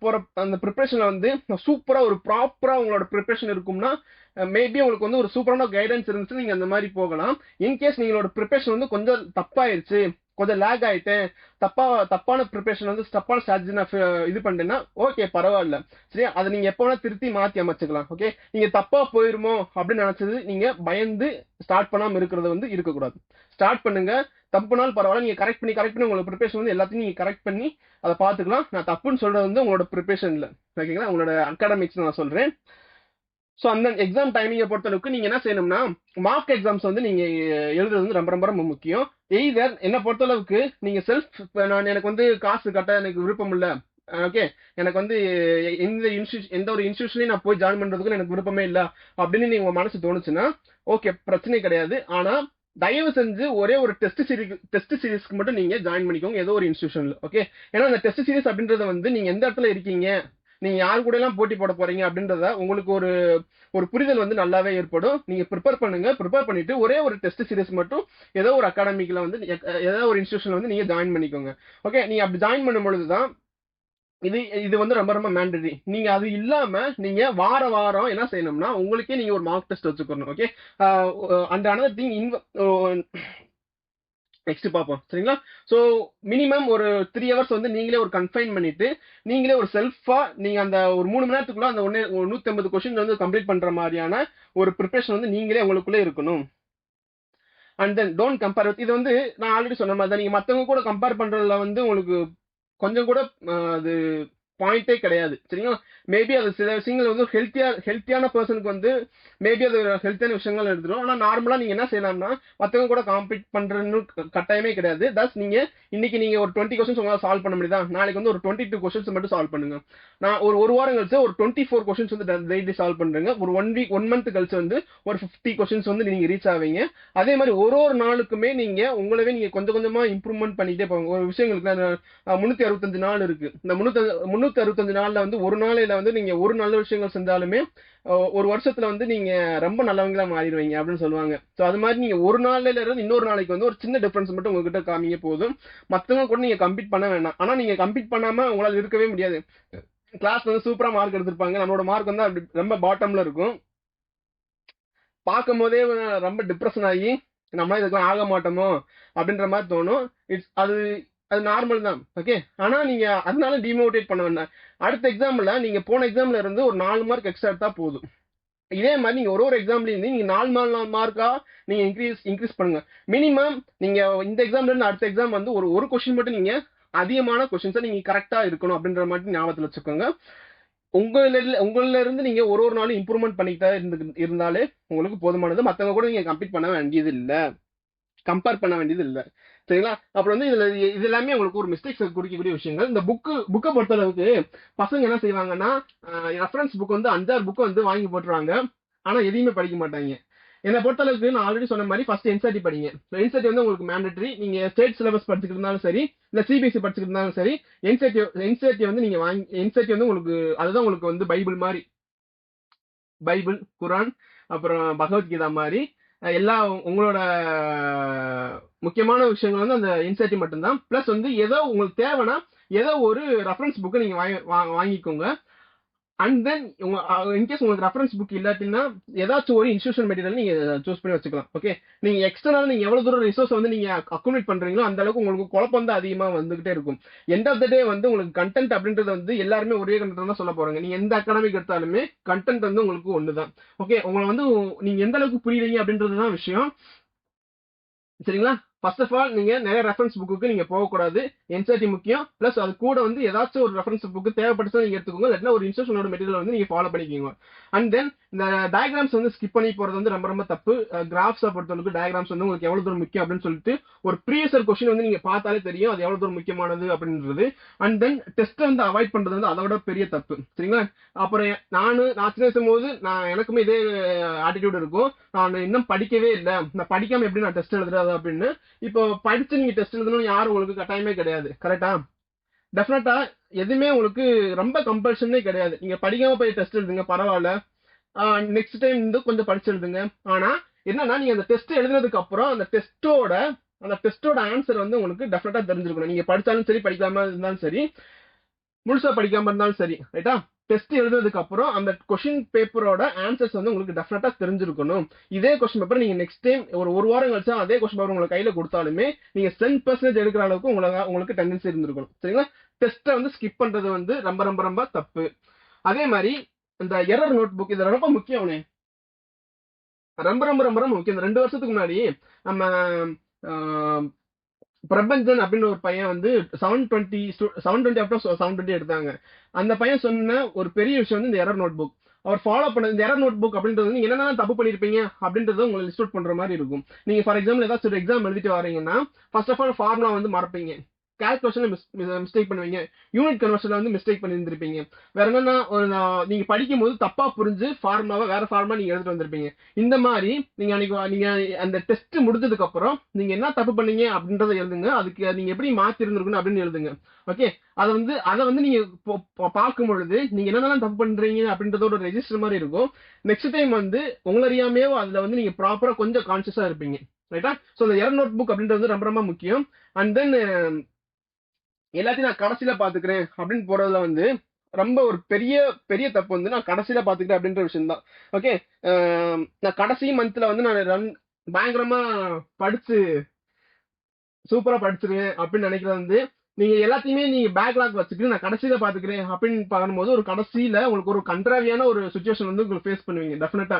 போற அந்த ப்ரிப்பரேஷன்ல வந்து சூப்பரா ஒரு ப்ராப்பரா உங்களோட ப்ரிப்பரேஷன் இருக்கும்னா மேபி உங்களுக்கு வந்து ஒரு சூப்பரான கைடன்ஸ் இருந்துச்சு, நீங்க அந்த மாதிரி போகலாம். இன்கேஸ் நீங்களோட ப்ரிப்பரேஷன் வந்து கொஞ்சம் தப்பாயிருச்சு, கொஞ்சம் லேக் ஆயிட்டேன், தப்பான ப்ரிப்பரேஷன் வந்து தப்பான ஸ்ட்ராட்டஜி நான் இது பண்ணிட்டேன்னா ஓகே, பரவாயில்ல. சரி, அதை நீங்க எப்ப வேணா திருத்தி மாத்தி அமைச்சுக்கலாம். ஓகே, நீங்க தப்பா போயிருமோ அப்படின்னு நினைச்சது நீங்க பயந்து ஸ்டார்ட் பண்ணாம இருக்கிறது வந்து இருக்கக்கூடாது. ஸ்டார்ட் பண்ணுங்க. தப்பு பண்ணாலும் பரவாயில்ல, நீங்க கரெக்ட் பண்ணி உங்களோட ப்ரிப்பரேஷன் வந்து எல்லாத்தையும் நீங்க கரெக்ட் பண்ணி அதை பாத்துக்கலாம். நான் தப்புன்னு சொல்றது வந்து உங்களோட ப்ரிப்பரேஷன் இல்ல, ஓகேங்களா? உங்களோட அகாடமிக்ஸ் நான் சொல்றேன். ஸோ அந்த எக்ஸாம் டைமிங்கை பொறுத்தளவுக்கு நீங்க என்ன செய்யணும்னா, மார்க் எக்ஸாம்ஸ் வந்து நீங்க எழுதுறது வந்து ரொம்ப ரொம்ப ரொம்ப முக்கியம். எய்தர் என்ன பொறுத்தளவுக்கு நீங்க எனக்கு வந்து காசு கட்ட எனக்கு விருப்பம் இல்ல, ஓகே, எனக்கு வந்து எந்த ஒரு இன்ஸ்டியூஷன்லயும் நான் போய் ஜாயின் பண்றதுக்கு எனக்கு விருப்பமே இல்ல அப்படின்னு நீங்க உங்க மனசு தோணுச்சுன்னா ஓகே, பிரச்சனை கிடையாது. ஆனா தயவு செஞ்சு ஒரே ஒரு டெஸ்ட் சீரிஸ்க்கு மட்டும் நீங்க ஜாயின் பண்ணிக்கோங்க ஏதோ ஒரு இன்ஸ்டியூஷன்ல, ஓகே? ஏன்னா அந்த டெஸ்ட் சீரிஸ் அப்படின்றத வந்து நீங்க எந்த இடத்துல இருக்கீங்க, நீங்க யாரு கூட எல்லாம் போட்டி போட போறீங்க அப்படின்றத உங்களுக்கு ஒரு ஒரு புரிதல் வந்து நல்லாவே ஏற்படும். நீங்க ப்ரிப்பேர் பண்ணுங்க. ப்ரிப்பேர் பண்ணிட்டு ஒரே ஒரு டெஸ்ட் சீரிஸ் மட்டும் ஏதோ ஒரு அகாடமிக்ல வந்து ஏதோ ஒரு இன்ஸ்டியூஷன்ல வந்து நீங்க ஜாயின் பண்ணிக்கோங்க. ஓகே, நீங்க அப்படி ஜாயின் பண்ணும் பொழுதுதான் இது வந்து ரொம்ப ரொம்ப மேண்டரி. நீங்க அது இல்லாம நீங்க வாரம் என்ன செய்யணும்னா உங்களுக்கே நீங்க ஒரு மார்க் டெஸ்ட் வச்சுக்கணும். Okay, and another thing next பார்ப்போம், சரிங்களா? ஸோ மினிமம் ஒரு 3 ஹவர்ஸ் வந்து நீங்களே ஒரு கன்ஃபைன் பண்ணிட்டு நீங்களே ஒரு செல்ஃபா நீங்க அந்த ஒரு 3 மணி நேரத்துக்குள்ள அந்த 150 கொஸ்டின் வந்து கம்ப்ளீட் பண்ற மாதிரியான ஒரு ப்ரிப்பரேஷன் வந்து நீங்களே உங்களுக்குள்ளே இருக்கணும். And then don't compare with, இது வந்து நான் ஆல்ரெடி சொன்ன மாதிரி தான். நீங்க மத்தவங்க கூட கம்பேர் பண்றதுல வந்து உங்களுக்கு கொஞ்சம் கூட அது பாயிண்டே கிடையாது, சரிங்களா? மேபி அது சில விஷயங்கள் வந்து ஹெல்த்தியான பர்சனுக்கு வந்து மேபி அது ஹெல்த்தியான விஷயங்கள் எடுத்துரும். ஆனா நார்மலா நீங்க என்ன செய்யலாம்னா மத்தவங்க கூட காம்பீட் பண்றதுன்னு கட்டாயமே கிடையாது. தஸ் நீங்க இன்னைக்கு நீங்க ஒரு 20 கொஸ்டின்ஸ் உங்களால சால்வ் பண்ண முடியுதா, நாளைக்கு வந்து ஒரு 22 கொஸ்டின்ஸ் மட்டும் சால்வ் பண்ணுங்க. நான் ஒரு வாரம் கழிச்சு ஒரு 24 கொஸ்டின்ஸ் வந்து டெய்லி சால்வ் பண்றேங்க. ஒரு 1 மந்த் கழிச்சு வந்து ஒரு 50 கொஸ்டின்ஸ் வந்து நீங்க ரீச் ஆவீங்க. அதே மாதிரி ஒரு நாளுக்குமே நீங்க உங்களவே நீங்க கொஞ்சம் கொஞ்சமா இம்ப்ரூவ்மெண்ட் பண்ணிட்டே போங்க. ஒரு விஷயங்களுக்கு 365 நாள் இருக்கு. இந்த 365 நாள்ல வந்து ஒரு நாளையில வந்து நீங்க ஒரு நல்ல விஷயங்கள் செஞ்சாலுமே ஒரு வருஷத்துல வந்து நீங்க ரொம்ப நல்லவங்களா மாறிடுவீங்க அப்படின்னு சொல்லுவாங்க. சோ அது மாதிரி நீங்க ஒரு நாள்ல இருந்து இன்னொரு நாளைக்கு வந்து ஒரு சின்ன டிஃபரன்ஸ் மட்டும் உங்ககிட்ட காமிங்க போதும். மத்தவங்க கூட நீங்க கம்பீட் பண்ண வேண்டாம். ஆனா நீங்க கம்பீட் பண்ணாம உங்களால இருக்கவே முடியாது. கிளாஸ் வந்து சூப்பரா மார்க் எடுத்திருப்பாங்க, நம்மளோட மார்க் வந்து அப்படி ரொம்ப பாட்டம்ல இருக்கும். பார்க்கும் போதே ரொம்ப டிப்ரெஷன் ஆகி நம்ம இதுக்கெல்லாம் ஆக மாட்டோமோ அப்படின்ற மாதிரி தோணும். அது அது நார்மல் தான், ஓகே? ஆனா நீங்க அதனால டிமோட்டிவேட் பண்ண வேண்டாம். அடுத்த எக்ஸாம்ல நீங்க போன எக்ஸாம்ல இருந்து ஒரு 4 மார்க் எக்ஸ்ட்ரா எடுத்தா போதும். இதே மாதிரி நீங்க ஒரு எக்ஸாம்ல இருந்து நீங்க 4 மார்க்கா நீங்க இன்க்ரீஸ் பண்ணுங்க. மினிமம் நீங்க இந்த எக்ஸாம்ல இருந்து அடுத்த எக்ஸாம் வந்து ஒரு கொஸ்டின் மட்டும் நீங்க அதிகமான கொஸ்டின்ஸை நீங்க கரெக்டா இருக்கணும் அப்படின்ற மாதிரி ஞாபகத்துல வச்சுக்கோங்க. உங்கள இருந்து நீங்க ஒரு நாளும் இம்ப்ரூவ்மெண்ட் பண்ணிக்கிட்டே இருந்தாலே உங்களுக்கு போதுமானது. மத்தவங்க கூட நீங்க கம்பேர் பண்ண வேண்டியது இல்ல. சரிங்களா? அப்புறம் வந்து இது எல்லாமே உங்களுக்கு ஒரு மிஸ்டேக்ஸ் குறிக்கக்கூடிய விஷயங்கள். இந்த புக்கை பொறுத்த அளவுக்கு பசங்க என்ன செய்வாங்கன்னா, ரெஃபரன்ஸ் புக் வந்து 5-6 புக் வந்து வாங்கி போட்டுருவாங்க. ஆனா எதையுமே படிக்க மாட்டாங்க. என்னை பொறுத்த அளவுக்கு நான் ஆல்ரெடி சொன்ன மாதிரி ஃபர்ஸ்ட் என்சிஆர்டி படிங்க. என்சிஆர்டி வந்து உங்களுக்கு மேண்டட்டரி. நீங்க ஸ்டேட் சிலபஸ் படிச்சுட்டு இருந்தாலும் சரி, இல்ல சிபிஎஸ்சி படிச்சுட்டு இருந்தாலும் சரி, என்சிஆர்டி வந்து நீங்க வாங்கி என்சிஆர்டி வந்து உங்களுக்கு அதுதான் உங்களுக்கு வந்து பைபிள் மாதிரி. பைபிள், குரான், அப்புறம் பகவத்கீதா மாதிரி எல்லா உங்களோட முக்கியமான விஷயங்கள் வந்து அந்த என்சிஆர்டி மட்டும்தான். பிளஸ் வந்து ஏதோ உங்களுக்கு தேவைன்னா ஏதோ ஒரு ரெஃபரன்ஸ் புக்கை நீங்க வாங்கிக்கோங்க. அண்ட் தென் இன்கேஸ் உங்களுக்கு ரெஃபரன்ஸ் புக் இல்லாட்டினா ஏதாச்சும் ஒரு இன்ஸ்டியூஷன் மெட்டீரியல் நீங்க சூஸ் பண்ணி வச்சுக்கலாம். ஓகே, நீங்க எக்ஸ்டர்னல் நீங்க எவ்வளவு தூரம் ரிசோர்ஸ் வந்து நீங்க அக்குமுலேட் பண்றீங்களோ அந்த அளவுக்கு உங்களுக்கு குழப்பம் தான் அதிகமா வந்துகிட்டே இருக்கும். எண்ட் ஆஃப் த டே வந்து உங்களுக்கு கண்டென்ட் அப்படின்றது வந்து எல்லாருமே ஒரே கண்டென்ட் தான் சொல்ல போறாங்க. நீங்க எந்த அகாடமிக் எடுத்தாலுமே கண்டென்ட் வந்து உங்களுக்கு ஒண்ணுதான். ஓகே, உங்களை வந்து நீங்க எந்த அளவுக்கு புரியுறீங்க அப்படின்றதுதான் விஷயம். சரிங்களா? ஃபர்ஸ்ட் ஆஃப் ஆல் நீங்க நிறைய ரெஃபரன்ஸ் புக்கு நீங்க போகக்கூடாது. என்சிஆர்டி முக்கியம். பிளஸ் அது கூட வந்து ஏதாச்சும் ஒரு ரெஃபரன்ஸ் புக்கு தேவைப்பட்டுச்சா நீங்க எடுத்துக்கோங்க. இல்லாட்டினா ஒரு இன்ஸ்டியூஷனோட மெட்டீரியல் வந்து நீங்க ஃபாலோ பண்ணிக்கோங்க. அண்ட் தென் இந்த டயக்ராம்ஸ் வந்து ஸ்கிப் பண்ணி போறது வந்து ரொம்ப ரொம்ப தப்பு. கிராஃப்ஸை பொறுத்தவரைக்கும் டயக்ராம்ஸ் வந்து உங்களுக்கு எவ்வளவு தூரம் முக்கியம் அப்படின்னு சொல்லிட்டு ஒரு ப்ரீவியஸ் கொஸ்டின் வந்து நீங்க பார்த்தாலே தெரியும் அது எவ்வளவு தூரம் முக்கியமானது அப்படின்றது. அண்ட் தென் டெஸ்ட்டை வந்து அவாய்ட் பண்றது வந்து அதோட பெரிய தப்பு. சரிங்களா? அப்புறம் நான் சின்ன வயசும்போது எனக்குமே இதே ஆட்டிடியூட் இருக்கும். நான் இன்னும் படிக்கவே இல்லை, நான் படிக்காம எப்படி நான் டெஸ்ட் எழுதுறது அப்படின்னு. இப்போ படிச்சு நீங்க டெஸ்ட் எழுதணும்னு யாரும் உங்களுக்கு கட்டாயமே கிடையாது. கரெக்டா? டெஃபினட்டா எதுவுமே உங்களுக்கு ரொம்ப கம்பல்ஷனே கிடையாது. நீங்க படிக்காம போய் டெஸ்ட் எழுதுங்க, பரவாயில்ல. நெக்ஸ்ட் டைம் வந்து கொஞ்சம் படிச்சு எழுதுங்க. ஆனா என்னன்னா நீங்க அந்த டெஸ்ட் எழுதுனதுக்கு அப்புறம் அந்த டெஸ்டோட ஆன்சர் வந்து உங்களுக்கு டெஃபினட்டா தெரிஞ்சிருக்கணும். நீங்க படிச்சாலும் சரி, படிக்காம இருந்தாலும் சரி, முழுசா படிக்காம இருந்தாலும் சரி, ரைட்டா? டெஸ்ட் எழுதுறதுக்கு அப்புறம் அந்த கொஸ்டின் பேப்பரோட ஆன்சர்ஸ் வந்து உங்களுக்கு டெஃபினட்டா தெரிஞ்சிருக்கணும். இதே கொஸ்டின் பேப்பர் நீங்க நெக்ஸ்ட் டைம் ஒரு வாரம் கழிச்சா அதே கொஸ்டின் பேப்பர் உங்களுக்கு கையில கொடுத்தாலுமே நீங்க 10% எடுக்கிற அளவுக்கு உங்களுக்கு டெண்டன்சி இருந்திருக்கணும். சரிங்களா? டெஸ்ட்டை வந்து ஸ்கிப் பண்றது வந்து ரொம்ப ரொம்ப ரொம்ப தப்பு. அதே மாதிரி இந்த எரர் நோட் புக் இது ரொம்ப முக்கியம். ரொம்ப ரொம்ப ரொம்ப ரொம்ப முக்கியம். இந்த 2 வருஷத்துக்கு முன்னாடி நம்ம பிரபஞ்சன் அப்படின்னு ஒரு பையன் வந்து 720 ஆஃப் 720 எடுத்தாங்க. அந்த பையன் சொன்ன ஒரு பெரிய விஷயம் வந்து இந்த எரர் நோட் புக். அவர் ஃபாலோ பண்ண இந்த எரர் நோட் புக் அப்படின்றது நீங்க என்னென்ன தப்பு பண்ணிருப்பீங்க அப்படின்றத உங்களை லிஸ்ட் அவுட் பண்ற மாதிரி இருக்கும். நீங்க ஃபார் எக்ஸாம்பிள் ஏதாச்சும் ஒரு எக்ஸாம் எழுதிட்டு வரீங்கன்னா ஃபர்ஸ்ட் ஆஃப் ஆல் ஃபார்முலா வந்து மறப்பீங்க, கால்குலேஷன்ல மிஸ்டேக் பண்ணுவீங்க, யூனிட் கன்வர்ஷன்ல வந்து மிஸ்டேக் பண்ணியிருந்திருப்பீங்க. வேற என்னன்னா நீங்க படிக்கும் போது தப்பா புரிஞ்சு ஃபார்முலாவை வேற ஃபார்முலா நீங்க எடுத்துட்டு வந்திருப்பீங்க. இந்த மாதிரி நீங்க அந்த டெஸ்ட் முடிஞ்சதுக்கு அப்புறம் நீங்க என்ன தப்பு பண்ணீங்க அப்படின்றத எழுதுங்க. அதுக்கு நீங்க எப்படி மாத்தி இருந்திருக்கணும் அப்படின்னு எழுதுங்க. ஓகே, அதை வந்து நீங்க பார்க்கும் பொழுது நீங்க என்னென்ன தப்பு பண்றீங்க அப்படின்றத ஒரு ரெஜிஸ்டர் மாதிரி இருக்கும். நெக்ஸ்ட் டைம் வந்து உங்களை அறியாமே அதுல வந்து நீங்க ப்ராப்பரா கொஞ்சம் கான்சியஸா இருப்பீங்க. ரைட்டா? சோ இந்த எரர் நோட் புக் அப்படின்றது ரொம்ப ரொம்ப முக்கியம். அண்ட் தென் எல்லாத்தையும் நான் கடைசியில பாத்துக்கிறேன் அப்படின்னு போறதுல வந்து ரொம்ப ஒரு பெரிய பெரிய தப்பு வந்து நான் கடைசியில பாத்துக்கிறேன் அப்படின்ற விஷயம் தான். ஓகே, நான் கடைசி மந்த்ல வந்து நான் பயங்கரமா படிச்சு சூப்பரா படிச்சிருவேன் அப்படின்னு நினைக்கிறது வந்து நீங்க எல்லாத்தையுமே நீங்க பேக்லாக் வச்சுக்கிட்டு நான் கடைசியில பாத்துக்கிறேன் அப்படின்னு பார்க்கும்போது ஒரு கடைசியில உங்களுக்கு ஒரு கண்ட்ராவியான ஒரு சுச்சுவேஷன் வந்து உங்களுக்கு ஃபேஸ் பண்ணுவீங்க. டெஃபினட்டா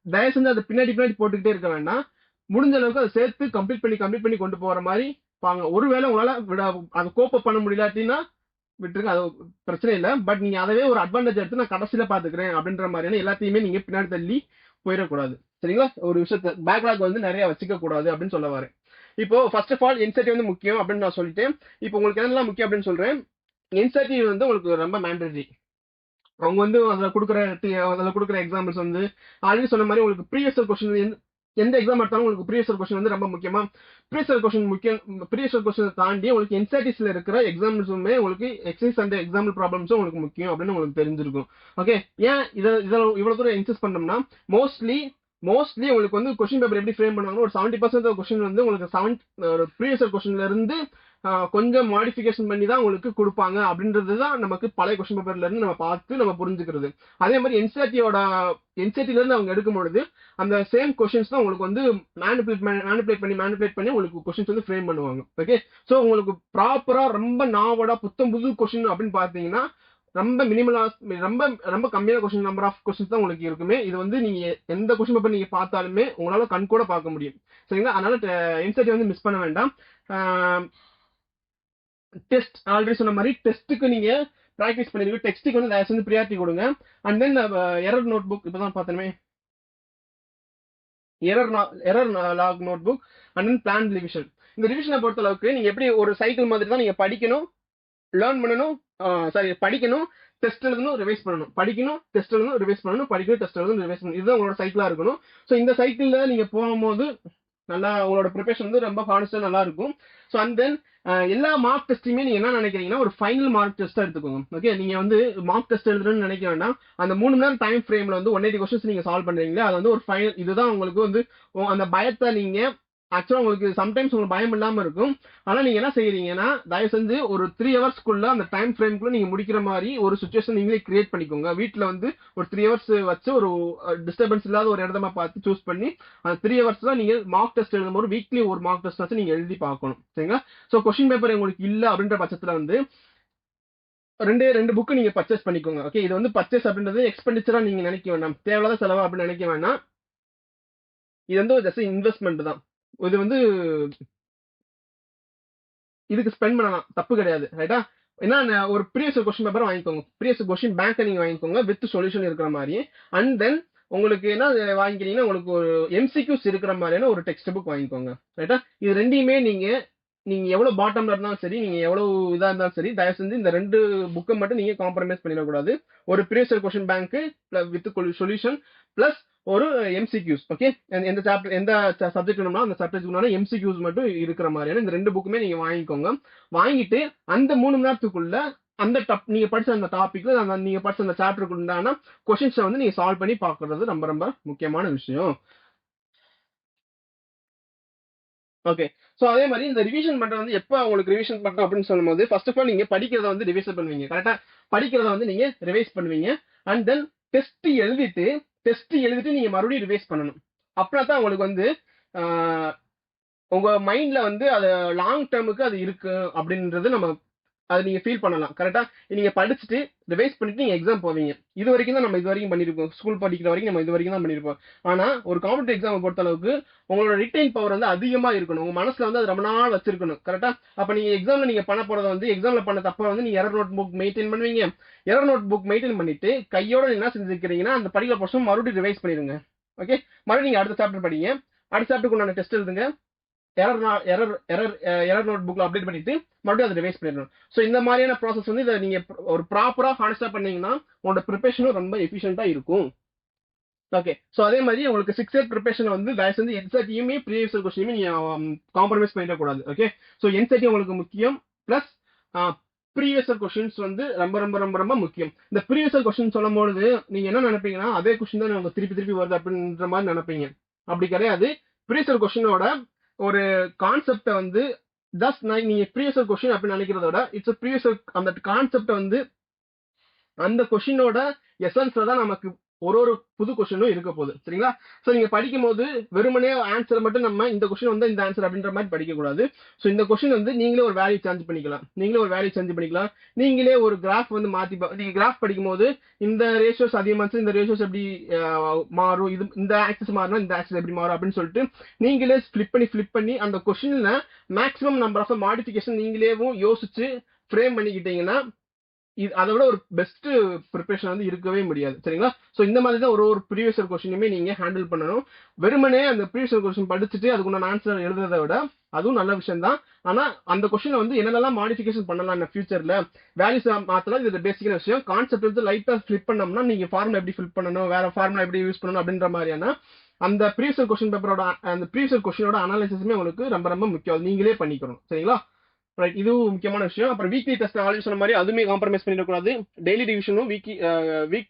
தயவு செஞ்சு அதை பின்னாடி போட்டுக்கிட்டே இருக்க வேண்டாம். முடிஞ்ச அளவுக்கு அதை சேர்த்து கம்ப்ளீட் பண்ணி கொண்டு போற மாதிரி பாங்க. ஒருவேளை உங்களால அதை கோப்ப பண்ண முடியலாட்டினா விட்டுருங்க, அது பிரச்சனை இல்லை. பட் நீங்க அதவே ஒரு அட்வான்டேஜ் எடுத்து நான் கடைசியில பாத்துக்கிறேன் அப்படின்ற மாதிரியான எல்லாத்தையுமே நீங்க பின்னாடி தள்ளி போயிடக்கூடாது. சரிங்களா? ஒரு விஷயத்த பேக்லாக் வந்து நிறைய வச்சுக்க கூடாது அப்படின்னு சொல்ல வரேன். இப்போ ஃபர்ஸ்ட் ஆஃப் ஆல் என்சிஆர்டி வந்து முக்கியம் அப்படின்னு நான் சொல்லிட்டேன். இப்போ உங்களுக்கு என்னெல்லாம் முக்கியம் அப்படின்னு சொல்றேன். என்சிஆர்டி வந்து உங்களுக்கு ரொம்ப மேண்டரி. அவங்க வந்து அதில் கொடுக்குற எக்ஸாம்பிள்ஸ் வந்து ஆல்ரெடி சொன்ன மாதிரி உங்களுக்கு ப்ரீவியஸ் கொஸ்டின் எந்த எக்ஸாம் எடுத்தாலும் உங்களுக்கு ப்ரீவியஸ் கொஸ்டின் வந்து ரொம்ப முக்கியமா. ப்ரீவியஸ் கொஸ்டின் தாண்டி உங்களுக்கு என்சிஆர்டிஸ்ல இருக்கிற எக்ஸாம்பிள்ஸுமே உங்களுக்கு எக்ஸசைஸ் அண்ட் எக்ஸாம்பிள் ப்ராப்ளம்ஸும் உங்களுக்கு முக்கியம் அப்படின்னு உங்களுக்கு தெரிஞ்சிருக்கும். ஓகே, ஏன் இதில் இவ்வளவு தூரம் இன்சிஸ்ட் பண்ணோம்னா மோஸ்ட்லி உங்களுக்கு வந்து கொஸ்டின் பேப்பர் எப்படி ஃப்ரேம் பண்ணுவாங்க, ஒரு 70% கொஸ்டின் வந்து உங்களுக்கு ப்ரீவியஸ் கொஸ்டின்ல இருந்து கொஞ்சம் மாடிஃபிகேஷன் பண்ணி தான் உங்களுக்கு கொடுப்பாங்க அப்படின்றது தான் நமக்கு பழைய கொஸ்டின் பேப்பர்ல இருந்து நம்ம பார்த்து நம்ம புரிஞ்சுக்கிறது. அதே மாதிரி என்சிஆர்டில இருந்து அவங்க எடுக்கும் பொழுது அந்த சேம் கொஸ்டின்ஸ் தான் உங்களுக்கு வந்து மேனிபுலேட் பண்ணி உங்களுக்கு கொஸ்டின்ஸ் வந்து ஃப்ரேம் பண்ணுவாங்க. ஓகே, ஸோ உங்களுக்கு ப்ராப்பரா ரொம்ப நாவோட புத்தம் புது கொஸ்டின் அப்படின்னு பார்த்தீங்கன்னா ரொம்ப ரொம்ப கம்மியான கொஸ்டின் நம்பர் ஆஃப் கொஸ்டின்ஸ் தான் உங்களுக்கு இருக்குமே. இது வந்து நீங்க எந்த கொஸ்டின் பேப்பர் நீங்க பார்த்தாலுமே உங்களால கண் கூட பார்க்க முடியும். சரிங்களா? அதனால என்சிஆர்டி வந்து மிஸ் பண்ண வேண்டாம். டெஸ்ட் ஆல்ரெடி சொன்ன மாதிரி டெஸ்ட்டுக்கு நீங்க ப்ராக்டிஸ் பண்ணிருக்கீங்க. டெக்ஸ்ட்டுக்கு வந்து தயவு செஞ்சு ப்ரியாரிட்டி கொடுங்க. And then error note book இப்பதான் பார்த்தோமே, error log note book and then plan revision. இந்த ரிவிஷனை பொறுத்த அளவுக்கு நீங்க எப்படி ஒரு சைக்கிள் மாதிரி தான் நீங்க படிக்கணும், லேர்ன் பண்ணணும், படிக்கணும், டெஸ்ட் எழுதணும், ரிவைஸ் பண்ணணும், படிக்கணும், டெஸ்ட் எழுதணும், ரிவைஸ் பண்ணணும், படிக்கணும், டெஸ்ட் எழுதணும், ரிவைஸ் பண்ணணும். இதுதான் உங்களோட சைக்கிளா இருக்கணும். ஸோ இந்த சைக்கிள்ல நீங்க போகும்போது நல்லா உங்களோட ப்ரிப்பரேஷன் வந்து ரொம்ப ஹானஸ்டா நல்லா இருக்கும். ஸோ அண்ட் தென் எல்லா மார்க் டெஸ்ட்டுமே நீங்க என்ன நினைக்கிறீங்கன்னா ஒரு ஃபைனல் மார்க் டெஸ்ட்டா எடுத்துக்கோங்க. ஓகே, நீங்க வந்து மார்க் டெஸ்ட் எழுதுறேன்னு நினைக்க வேண்டாம். அந்த 3 மணி நேரம் டைம் ஃப்ரேம்ல வந்து 180 கொஸ்டின்ஸ் நீங்க சால்வ் பண்றீங்களா, அது வந்து ஒரு ஃபைனல். இதுதான் உங்களுக்கு வந்து அந்த பயத்தை நீங்க ஆக்சுவலா உங்களுக்கு சம்டைம்ஸ் உங்களுக்கு பயம் இல்லாம இருக்கும். ஆனா நீங்க என்ன செய்யறீங்கன்னா தயவு செஞ்சு ஒரு 3 ஹவர்ஸ்க்குள்ள அந்த டைம் ஃப்ரேம்குள்ள நீங்க முடிக்கிற மாதிரி ஒரு சுச்சுவேஷன் நீங்களே கிரியேட் பண்ணிக்கோங்க. வீட்டுல வந்து ஒரு 3 ஹவர்ஸ் வச்சு ஒரு டிஸ்டர்பன்ஸ் இல்லாத ஒரு இடமா பார்த்து சூஸ் பண்ணி அந்த 3 ஹவர்ஸ்ல நீங்க மார்க் டெஸ்ட் எழுதும்போது வீக்லி ஒரு மார்க் டெஸ்ட் வச்சு நீங்க எழுதி பார்க்கணும். சரிங்களா? ஸோ கொஸ்டின் பேப்பர் உங்களுக்கு இல்ல அப்படின்ற பட்சத்துல வந்து ரெண்டு புக்கு நீங்க பர்ச்சேஸ் பண்ணிக்கோங்க. ஓகே, இது வந்து பர்ச்சேஸ் அப்படின்றது எக்ஸ்பெண்டிச்சரா நீங்க நினைக்க வேண்டாம், தேவையில்லாத செலவா அப்படின்னு நினைக்க வேண்டாம். இது வந்து ஜஸ்ட் இன்வெஸ்ட்மெண்ட் தான். இது வந்து இதுக்கு ஸ்பெண்ட் பண்ணலாம், தப்பு கிடையாது. ரைட்டா? ஏன்னா ஒரு ப்ரீவியஸ் கொஸ்டின் பேப்பர் வாங்கிக்கோங்க, ப்ரீவியஸ் கொஸ்டின் பேங்க் நீங்க வாங்கிக்கோங்க வித் சொல்யூஷன் இருக்கிற மாதிரி. அண்ட் தென் உங்களுக்கு என்ன வாங்கிக்கிறீங்கன்னா உங்களுக்கு ஒரு எம்சிக்யூஸ் இருக்கிற மாதிரியான ஒரு டெக்ஸ்ட் புக் வாங்கிக்கோங்க. ரைட்டா? இது ரெண்டையுமே நீங்க எவ்வளவு பாட்டம்ல இருந்தாலும் சரி, நீங்க எவ்வளவு இதா இருந்தாலும் சரி, தயவு செஞ்சு இந்த 2 புக்கை மட்டும் நீங்க காம்ப்ரமைஸ் பண்ணிடக்கூடாது. ஒரு previous question bank with solution plus ஒரு எம்சிக்யூஸ். ஓகே, எந்த சாப்டர் எந்த சப்ஜெக்ட் வேணும்னா அந்த சப்ஜெக்ட் எம்சிக்யூஸ் மட்டும் இருக்கிற மாதிரியான இந்த 2 புக்குமே நீங்க வாங்கிக்கோங்க. வாங்கிட்டு அந்த 3 மணி நேரத்துக்குள்ள அந்த நீங்க படிச்ச அந்த டாபிக்ல நீங்க படிச்ச அந்த சாப்டருக்கு உண்டான கொஸ்டின்ஸை வந்து நீங்க சால்வ் பண்ணி பாக்குறது ரொம்ப ரொம்ப முக்கியமான விஷயம். ஓகே, ஸோ அதே மாதிரி இந்த ரிவிஷன் பண்றது வந்து எப்போ உங்களுக்கு ரிவிஷன் பண்றோம் அப்படின்னு சொல்லும்போது ஃபர்ஸ்ட் ஆஃப் ஆல் நீங்க படிக்கிறத வந்து ரிவைஸ் பண்ணுவீங்க. கரெக்டா? படிக்கிறத வந்து நீங்க ரிவைஸ் பண்ணுவீங்க. அண்ட் தென் டெஸ்ட் எழுதிட்டு நீங்க மறுபடியும் ரிவைஸ் பண்ணணும். அப்படின்னா தான் உங்களுக்கு வந்து உங்க மைண்ட்ல வந்து அது லாங் டேர்முக்கு அது இருக்கு அப்படின்றது நம்ம அது நீங்க ஃபீல் பண்ணலாம். கரெக்டா? நீங்க படிச்சுட்டு ரிவைஸ் பண்ணிட்டு நீங்க எக்ஸாம் போவீங்க. இது வரைக்கும் தான் நம்ம இது வரைக்கும் பண்ணிருப்போம், ஸ்கூல் படிக்கிற வரைக்கும் நம்ம இது வரைக்கும் தான் பண்ணிருப்போம். ஆனா ஒரு காம்படிட்டிவ் எக்ஸாம் பொறுத்த அளவுக்கு உங்களோட ரிட்டைன் பவர் வந்து அதிகமா இருக்கணும், உங்க மனசுல வந்து அது ரொம்ப நாள் வச்சிருக்கணும். கரெக்டா? அப்ப நீங்க எக்ஸாம்ல நீங்க பண்ண போறத வந்து எக்ஸாம்ல பண்ண தப்ப வந்து நீங்க எரர் நோட் புக் மெயின்டைன் பண்ணுவீங்க. எரர் நோட் புக் மெயின்டைன் பண்ணிட்டு கையோட என்ன செஞ்சுக்கிறீங்கன்னா அந்த படிக்கிற போர்ஷன் மறுபடியும் ரிவைஸ் பண்ணிடுங்க. ஓகே, மறுபடியும் நீங்க அடுத்த சாப்டர் படிங்க, அடுத்த சாப்டருக்கு உண்டான டெஸ்ட் எழுதுங்க, எரர் நோட் புக்ல அப்டேட் பண்ணிட்டு மறுபடியும் அதை ரிவைஸ் பண்ணிடணும். ஸோ இந்த மாதிரியான ப்ராசஸ் வந்து இதை நீங்க ஒரு ப்ராப்பரா ஹானஸ்டா பண்ணீங்கன்னா உங்களோட ப்ரிப்பரேஷனும் ரொம்ப எஃபிஷியன்ட்டா இருக்கும். ஓகே, ஸோ அதே மாதிரி உங்களுக்கு 6 இயர் ப்ரிப்பரேஷன் வந்து தயவு செஞ்சு என்செட்டையுமே ப்ரீவியஸ் கொஸ்டினுமே நீங்க காம்ப்ரமைஸ் பண்ணிடக்கூடாது. ஓகே, ஸோ என்செட் உங்களுக்கு முக்கியம், பிளஸ் ப்ரீவியஸ் கொஸ்டின்ஸ் வந்து ரொம்ப ரொம்ப ரொம்ப ரொம்ப முக்கியம். இந்த ப்ரீவியஸ் கொஸ்டின் சொல்லும் பொழுது நீங்க என்ன நினைப்பீங்கன்னா அதே கொஸ்டின் தான் உங்களுக்கு திருப்பி திருப்பி வருது அப்படின்ற மாதிரி நினைப்பீங்க. அப்படி கிடையாது. ப்ரீவியஸ் கொஸ்டினோட ஒரு கான்செப்டை வந்து ஜஸ்ட் நீங்க ப்ரீவியஸ் கொஸ்டின் அப்படின்னு நினைக்கிறத விட இட்ஸ் ப்ரீவியஸ் அந்த கான்செப்டை வந்து அந்த கொஸ்டினோட எசன்ஸ்ல தான் நமக்கு ஒரு புது கொஸ்டினும் இருக்க போகுது. சரிங்களா? ஸோ நீங்க படிக்கும் போது வெறுமனே ஆன்சர் மட்டும் நம்ம இந்த கொஸ்டின் வந்து இந்த ஆன்சர் அப்படின்ற மாதிரி படிக்க கூடாது. ஸோ இந்த கொஸ்டின் வந்து நீங்களே ஒரு வேல்யூ சேஞ்ச் பண்ணிக்கலாம், நீங்களே ஒரு கிராஃப் வந்து மாத்தி நீங்க கிராஃப் படிக்கும் போது இந்த ரேஷியோஸ் அதிகமாச்சு, இந்த ரேஷியோஸ் எப்படி மாறும், இது இந்த ஆக்சஸ் மாறினா இந்த ஆக்சஸ் எப்படி மாறும் அப்படின்னு சொல்லிட்டு நீங்களே ஃபிளிப் பண்ணி அந்த கொஸ்டின்ல மேக்ஸிமம் நம்பர் ஆஃப் மாடிஃபிகேஷன் நீங்களேவும் யோசிச்சு ஃப்ரேம் பண்ணிக்கிட்டீங்கன்னா அதை விட ஒரு பெஸ்ட் ப்ரிப்பரேஷன் வந்து இருக்கவே முடியாது. சரிங்களா? ஸோ இந்த மாதிரி தான் ஒரு ப்ரீவியஸ் கொஸ்டினுமே நீங்க ஹேண்டில் பண்ணணும். வெறுமனே அந்த ப்ரீவியஸ் கொஸ்டின் படிச்சுட்டு அதுக்குள்ள ஆன்சர் எழுதுறதை விட அதுவும் நல்ல விஷயம் தான். ஆனா அந்த கொஸ்டினை வந்து என்னென்னலாம் மாடிஃபிகேஷன் பண்ணலாம் ஃபியூச்சர்ல, வேல்யூஸ் மாத்தலாம், இது பேசிக்கான விஷயம். கான்செப்ட் வந்து லைட்டா ஃபிளிப் பண்ணோம்னா நீங்க ஃபார்முலா எப்படி ஃபில் பண்ணணும், வேற ஃபார்முலா எப்படி யூஸ் பண்ணணும் அப்படின்ற மாதிரியான அந்த ப்ரீவியஸ் கொஸ்டின் பேப்பரோட அந்த ப்ரீவியஸ் கொஸ்டினோட அனாலிசிஸுமே உங்களுக்கு ரொம்ப ரொம்ப முக்கியம், நீங்களே பண்ணிக்கணும். சரிங்களா? ரைட், இதுவும் முக்கியமான விஷயம். அப்புறம் வீக்லி டெஸ்ட் ஆல்ரெடி சொன்ன மாதிரி அதுவுமே காம்ப்ரமைஸ் பண்ணிடக்கூடாது. டெய்லி ரிவிஷனும் வீக்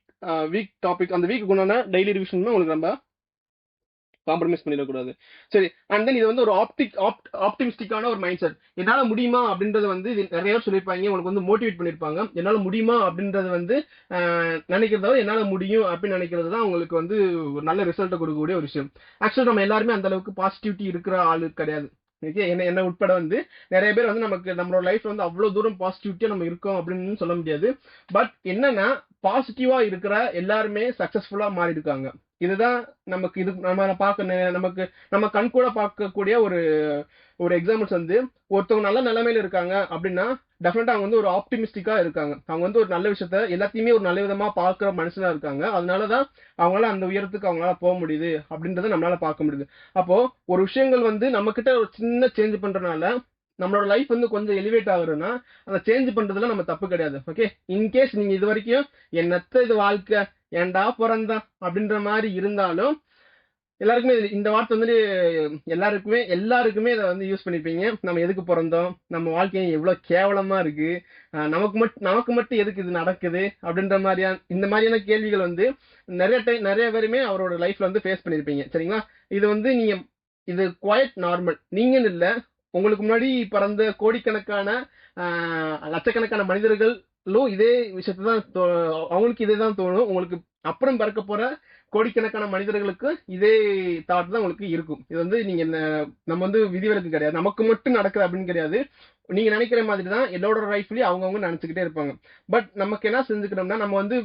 டாபிக் அந்த வீக்கு உண்டான டெய்லி ரிவிஷனுமே உங்களுக்கு நம்ம காம்ப்ரமைஸ் பண்ணிடக்கூடாது. சரி, அண்ட் தென் இது வந்து ஒரு ஆப்டிமிஸ்டிக்கான ஒரு மைண்ட் செட். என்னால முடியுமா அப்படின்றது வந்து நிறைய பேர் சொல்லியிருப்பாங்க, உங்களுக்கு வந்து மோட்டிவேட் பண்ணிருப்பாங்க. என்னால முடியுமா அப்படின்றது வந்து நினைக்கிறத என்னால முடியும் அப்படின்னு நினைக்கிறது தான் உங்களுக்கு வந்து ஒரு நல்ல ரிசல்ட்டை கொடுக்கக்கூடிய ஒரு விஷயம். ஆக்சுவலி நம்ம எல்லாருமே அந்த அளவுக்கு பாசிட்டிவிட்டி இருக்கிற ஆளு கிடையாது. என்ன உட்பட வந்து நிறைய பேர் வந்து நமக்கு நம்மளோட லைஃப்ல வந்து அவ்வளவு தூரம் பாசிட்டிவிட்டியா நம்ம இருக்கோம் அப்படின்னு சொல்ல முடியாது. பட் என்னன்னா பாசிட்டிவா இருக்கிற எல்லாருமே சக்சஸ்ஃபுல்லா மாறி இருக்காங்க. இதுதான் நமக்கு இது நம்ம பார்க்க நமக்கு நம்ம கண் கூட பார்க்கக்கூடிய ஒரு ஒரு எக்ஸாம்பிள்ஸ் வந்து ஒருத்தவங்க நல்ல நிலைமையில இருக்காங்க அப்படின்னா டெஃபினட்டா அவங்க வந்து ஒரு ஆப்டிமிஸ்டிக்கா இருக்காங்க. அவங்க வந்து ஒரு நல்ல விஷயத்த எல்லாத்தையுமே ஒரு நல்ல விதமா பார்க்குற மனுஷனா இருக்காங்க. அதனாலதான் அவங்களால அந்த உயரத்துக்கு அவங்களால போக முடியுது அப்படின்றத நம்மளால பார்க்க முடியுது. அப்போ ஒரு விஷயங்கள் வந்து நம்ம கிட்ட ஒரு சின்ன சேஞ்ச் பண்றதுனால நம்மளோட லைஃப் வந்து கொஞ்சம் எலிவேட் ஆகுறதுன்னா அந்த சேஞ்ச் பண்றதுல நம்ம தப்பு கிடையாது. ஓகே, இன்கேஸ் நீங்க இது வரைக்கும் என்னத்த இது வாழ்க்கை, ஏன்டா பிறந்தா அப்படின்ற மாதிரி இருந்தாலும் எல்லாருக்குமே இந்த வார்த்தை வந்து எல்லாருக்குமே இதை வந்து யூஸ் பண்ணிருப்பீங்க. நம்ம எதுக்கு பிறந்தோம், நம்ம வாழ்க்கை எவ்வளவு கேவலமா இருக்கு, நமக்கு மட்டும் எதுக்கு இது நடக்குது அப்படின்ற மாதிரியான இந்த மாதிரியான கேள்விகள் வந்து நிறைய பேருமே அவரோட லைஃப்ல வந்து ஃபேஸ் பண்ணிருப்பீங்க. சரிங்களா? இது வந்து இது குவைட் நார்மல். நீங்கன்னு இல்ல, உங்களுக்கு முன்னாடி பிறந்த கோடிக்கணக்கான லட்சக்கணக்கான மனிதர்களும் இதே விஷயத்தை தான் அவங்களுக்கு இதே தான் தோணும். உங்களுக்கு அப்புறம் பிறக்க போற கோடிக்கணக்கான மனிதர்களுக்கு இதே தாட் தான் உங்களுக்கு இருக்கும். இது வந்து நீங்க நம்ம வந்து விதிவிலக்கு கிடையாது, நமக்கு மட்டும் நடக்குது அப்படின்னு கிடையாது. நீங்க நினைக்கிற மாதிரி தான் எல்லாரோட லைஃப்லயும் அவங்கவுங்க நினைச்சுக்கிட்டே இருப்பாங்க. பட் நமக்கு என்ன செஞ்சுக்கணும்னா நம்ம வந்து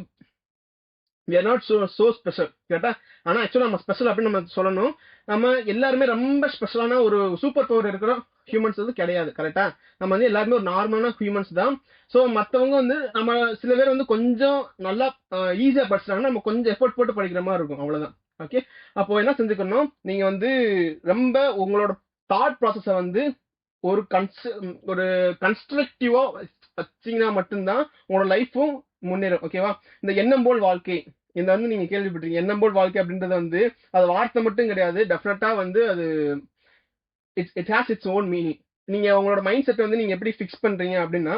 we are not so special கேட்டா. ஆனா ஆக்சுவலா நம்ம ஸ்பெஷல் அப்படின்னு நம்ம சொல்லணும். நம்ம எல்லாருமே ரொம்ப ஸ்பெஷலான ஒரு சூப்பர் பவர் இருக்கிற ஹியூமன்ஸ் வந்து கிடையாது. கரெக்டா? நம்ம வந்து எல்லாருமே ஒரு நார்மலான ஹியூமன்ஸ் தான். சோ மத்தவங்க வந்து நம்ம சில பேர் வந்து கொஞ்சம் நல்லா ஈஸியா படிச்சிட்டாங்கன்னா நம்ம கொஞ்சம் எஃபோர்ட் போட்டு படிக்கிற மாதிரி இருக்கும். அவ்வளவுதான். ஓகே, அப்போ என்ன செஞ்சுக்கணும், நீங்க வந்து ரொம்ப உங்களோட தாட் ப்ராசஸ வந்து ஒரு ஒரு கன்ஸ்ட்ரக்டிவா வச்சீங்கன்னா மட்டும்தான் உங்களோட லைஃபும் முன்னேறும். ஓகேவா? இந்த எண்ணம் போல் வாழ்க்கை, இந்த வந்து நீங்க கேள்விப்பட்டிருக்கீங்க. எண்ணம் போல் வாழ்க்கை அப்படின்றது வந்து அது வார்த்தை மட்டும் கிடையாது. டெஃபினட்டா வந்து அது it has its own meaning. நீங்க உங்களோட மைண்ட் செட் வந்து நீங்க எப்படி ஃபிக்ஸ் பண்றீங்க அப்படின்னா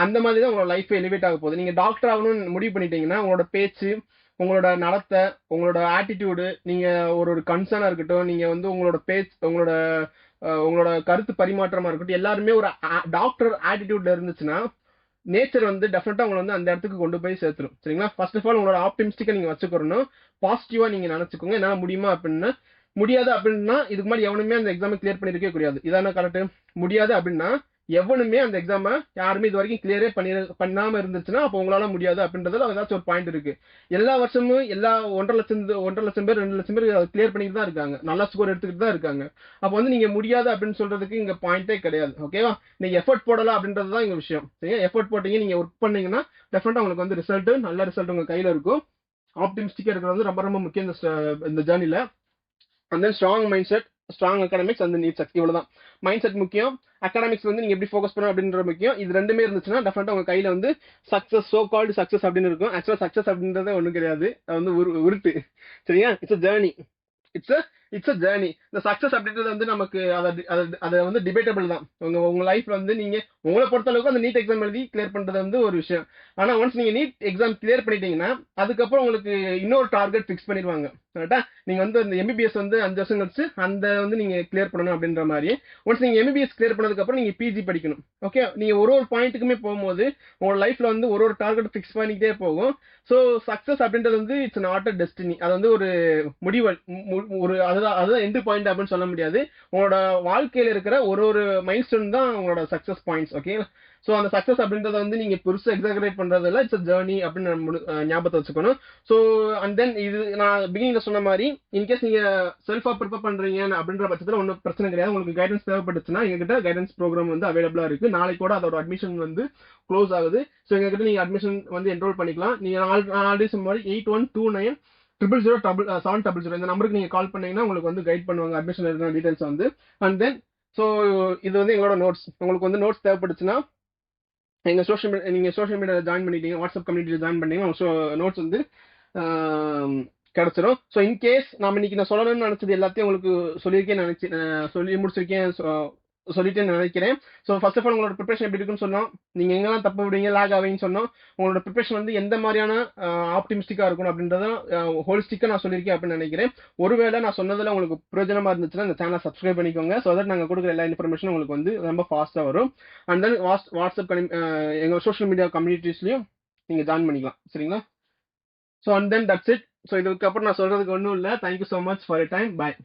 அந்த மாதிரி தான் உங்களோட லைஃப் எலிவேட் ஆக போகுது. நீங்க டாக்டர் ஆகணும்னு முடிவு பண்ணிட்டீங்கன்னா உங்களோட பேச்சு, உங்களோட நடத்தை, உங்களோட ஆட்டிடியூடு, நீங்க ஒரு கன்சர்னா இருக்கட்டும், நீங்க வந்து உங்களோட பேச்சு, உங்களோட கருத்து பரிமாற்றமா இருக்கட்டும், எல்லாருமே ஒரு டாக்டர் ஆட்டிடியூட்ல இருந்துச்சுன்னா நேச்சர் வந்து டெஃபினட்டா உங்களை வந்து அந்த இடத்துக்கு கொண்டு போய் சேர்த்துரும். சரிங்களா? ஃபர்ஸ்ட் ஆஃப் ஆல் உங்களோட ஆப்டிமிஸ்டிக்கா நீங்க வச்சுக்கணும், பாசிட்டிவா நீங்க நினைச்சுக்கோங்க. என்னால முடியுமா அப்படின்னா முடியாது அப்படின்னா இதுக்கு முன்னாடி எவனுமே அந்த எக்ஸாமை கிளியர் பண்ணிருக்கவே கூடாது. இதான கரெக்ட்? முடியாது அப்படின்னா எவனுமே அந்த எக்ஸாமை யாருமே இது வரைக்கும் கிளியரே பண்ணாம இருந்துச்சுன்னா அப்போ உங்களால முடியாது அப்படின்றதுல ஏதாச்சும் ஒரு பாயிண்ட் இருக்கு. எல்லா வருஷமும் எல்லா 1.5 லட்சம் பேர் 2 லட்சம் பேர் கிளியர் பண்ணிட்டு தான் இருக்காங்க, நல்ல ஸ்கோர் எடுத்துக்கிட்டு தான் இருக்காங்க. அப்போ வந்து நீங்க முடியாது அப்படின்னு சொல்றதுக்கு இங்க பாயிண்டே கிடையாது. ஓகேவா? நீங்க எஃபர்ட் போடலாம் அப்படின்றது தான் இங்க விஷயம். சரியா? எஃபர்ட் போட்டீங்க, நீங்க ஒர்க் பண்ணீங்கன்னா டெஃபினட்டா உங்களுக்கு வந்து ரிசல்ட், நல்ல ரிசல்ட் உங்க கையில இருக்கும். ஆப்டிமிஸ்டிக்கா இருக்கிறது வந்து ரொம்ப ரொம்ப முக்கியம் இந்த ஜேர்னில. And then strong mind set, strong academics and NEET சக்தி. இவ்வளவுதான். மைண்ட் செட் முக்கியம், அகாடமிக்ஸ் வந்து நீங்க எப்படி ஃபோக்கஸ் பண்ணணும் அப்படின்ற முக்கியம். இது ரெண்டுமே இருந்துச்சுன்னா டெஃபினட்டா உங்க கையில வந்து சக்சஸ், சோ கால்டு சக்சஸ் அப்படின்னு இருக்கும். ஆக்சுவலா சக்சஸ் அப்படின்றதே ஒண்ணும் கிடையாது, அது வந்து உருட்டு. சரியா? It's a journey. It's a journey. இந்த சக்சஸ் அப்படின்றது வந்து நமக்கு அதை வந்து டிபேட்டபிள் தான். உங்க லைஃப்ல வந்து நீங்க உங்களை பொறுத்த அளவுக்கு அந்த நீட் எக்ஸாம் எழுதி கிளியர் பண்றது வந்து ஒரு விஷயம். ஆனா ஒன்ஸ் நீங்க நீட் எக்ஸாம் கிளியர் பண்ணிட்டீங்கன்னா அதுக்கப்புறம் உங்களுக்கு இன்னொரு டார்கெட் ஃபிக்ஸ் பண்ணிடுவாங்க. கரெக்டா? நீங்க வந்து இந்த எம்பிபிஎஸ் வந்து 5 வருஷம் கழிச்சு அந்த வந்து நீங்க கிளியர் பண்ணணும் அப்படின்ற மாதிரி. ஒன்ஸ் நீங்க எம்பிபிஎஸ் கிளியர் பண்ணதுக்கு அப்புறம் நீங்க பிஜி படிக்கணும். ஓகே, நீங்க ஒரு பாயிண்ட்டுக்குமே போகும்போது உங்களோட லைஃப்ல வந்து ஒரு டார்கெட் ஃபிக்ஸ் பண்ணிக்கிட்டே போகும். ஸோ சக்சஸ் அப்படின்றது வந்து இட்ஸ் நாட் அ டெஸ்டினி. அது வந்து ஒரு முடிவு, ஒரு அதுதான் எண்ட் பாயிண்ட் அப்படின்னு சொல்ல முடியாது. உங்களோட வாழ்க்கையில இருக்கிற ஒரு மைல் ஸ்டோன் தான் உங்களோட சக்சஸ் பாயிண்ட்ஸ். ஓகே, ஸோ அந்த சக்சஸ் அப்படின்றத வந்து நீங்க பெருசா எக்ஸாகரேட் பண்றதில்ல, இட்ஸ் ஜேர்னி அப்படின்னு ஞாபகத்தை வச்சுக்கணும். ஸோ அண்ட் தென் இது நான் பிகினிங்ல சொன்ன மாதிரி இன்கேஸ் நீங்க செல்ஃபா ப்ரிப்பேர் பண்றீங்க அப்படின்ற பட்சத்தில் ஒன்றும் பிரச்சனை கிடையாது. உங்களுக்கு கைடன்ஸ் தேவைப்பட்டுச்சுன்னா எங்ககிட்ட கைடன்ஸ் ப்ரோக்ராம் வந்து அவைலபிளா இருக்கு. நாளைக்கு கூட அதோட அட்மிஷன் வந்து க்ளோஸ் ஆகுது. ஸோ எங்ககிட்ட நீங்க அட்மிஷன் வந்து என்ரோல் பண்ணிக்கலாம். நீங்க ஆல்ரெடி சொன்ன மாதிரி 8129000700 இந்த நம்பருக்கு நீங்க கால் பண்ணீங்கன்னா உங்களுக்கு வந்து கைட் பண்ணுவாங்க அட்மிஷன் எழுதின டீடைல்ஸ் வந்து. அண்ட் தென் ஸோ இது வந்து எங்களோட நோட்ஸ். உங்களுக்கு வந்து நோட்ஸ் தேவைப்பட்டுச்சுன்னா நீங்க சோஷியல் மீடியாவில் ஜாயின் பண்ணிட்டீங்க, வாட்ஸ்அப் கம்யூனிட்டியில் ஜாயின் பண்ணீங்கன்னா நோட்ஸ் வந்து கிடைச்சிடும். ஸோ இன்கேஸ் இன்னைக்கு நான் சொல்லணும்னு நினைச்சது எல்லாத்தையும் உங்களுக்கு சொல்லி முடிச்சிருக்கேன், சொல்லிட்டேன்னு நினைக்கிறேன். ஸோ ஃபர்ஸ்ட் ஆஃப் ஆல் உங்களோட ப்ரிப்பரேஷன் எப்படி இருக்குன்னு சொன்னோம், நீங்க எங்கெல்லாம் தப்பு விடுவீங்க, லாக் ஆவீங்கன்னு சொன்னோம். உங்களோட ப்ரிப்பரேஷன் வந்து எந்த மாதிரியான ஆப்டிமிஸ்டிக்கா இருக்கணும் அப்படின்றத ஹோலிஸ்டிக்கா நான் சொல்லியிருக்கேன் அப்படின்னு நினைக்கிறேன். ஒருவேளை நான் சொன்னதுல உங்களுக்கு பிரயோஜனமா இருந்துச்சுன்னா இந்த சேனலை சப்ஸ்கிரைப் பண்ணிக்கோங்க. ஸோ தட் நாங்கள் கொடுக்குற எல்லா இன்ஃபர்மேஷனும் உங்களுக்கு வந்து ரொம்ப ஃபாஸ்ட்டாக வரும். அண்ட் தென் வாட்ஸ்அப் எங்கள் சோஷியல் மீடியா கம்யூனிட்டிஸ்லையும் நீங்க ஜாயின் பண்ணிக்கலாம். சரிங்களா? So and then that's it. So இதுக்கப்புறம் நான் சொல்றதுக்கு ஒன்றும் இல்லை. Thank you so much for your time. Bye.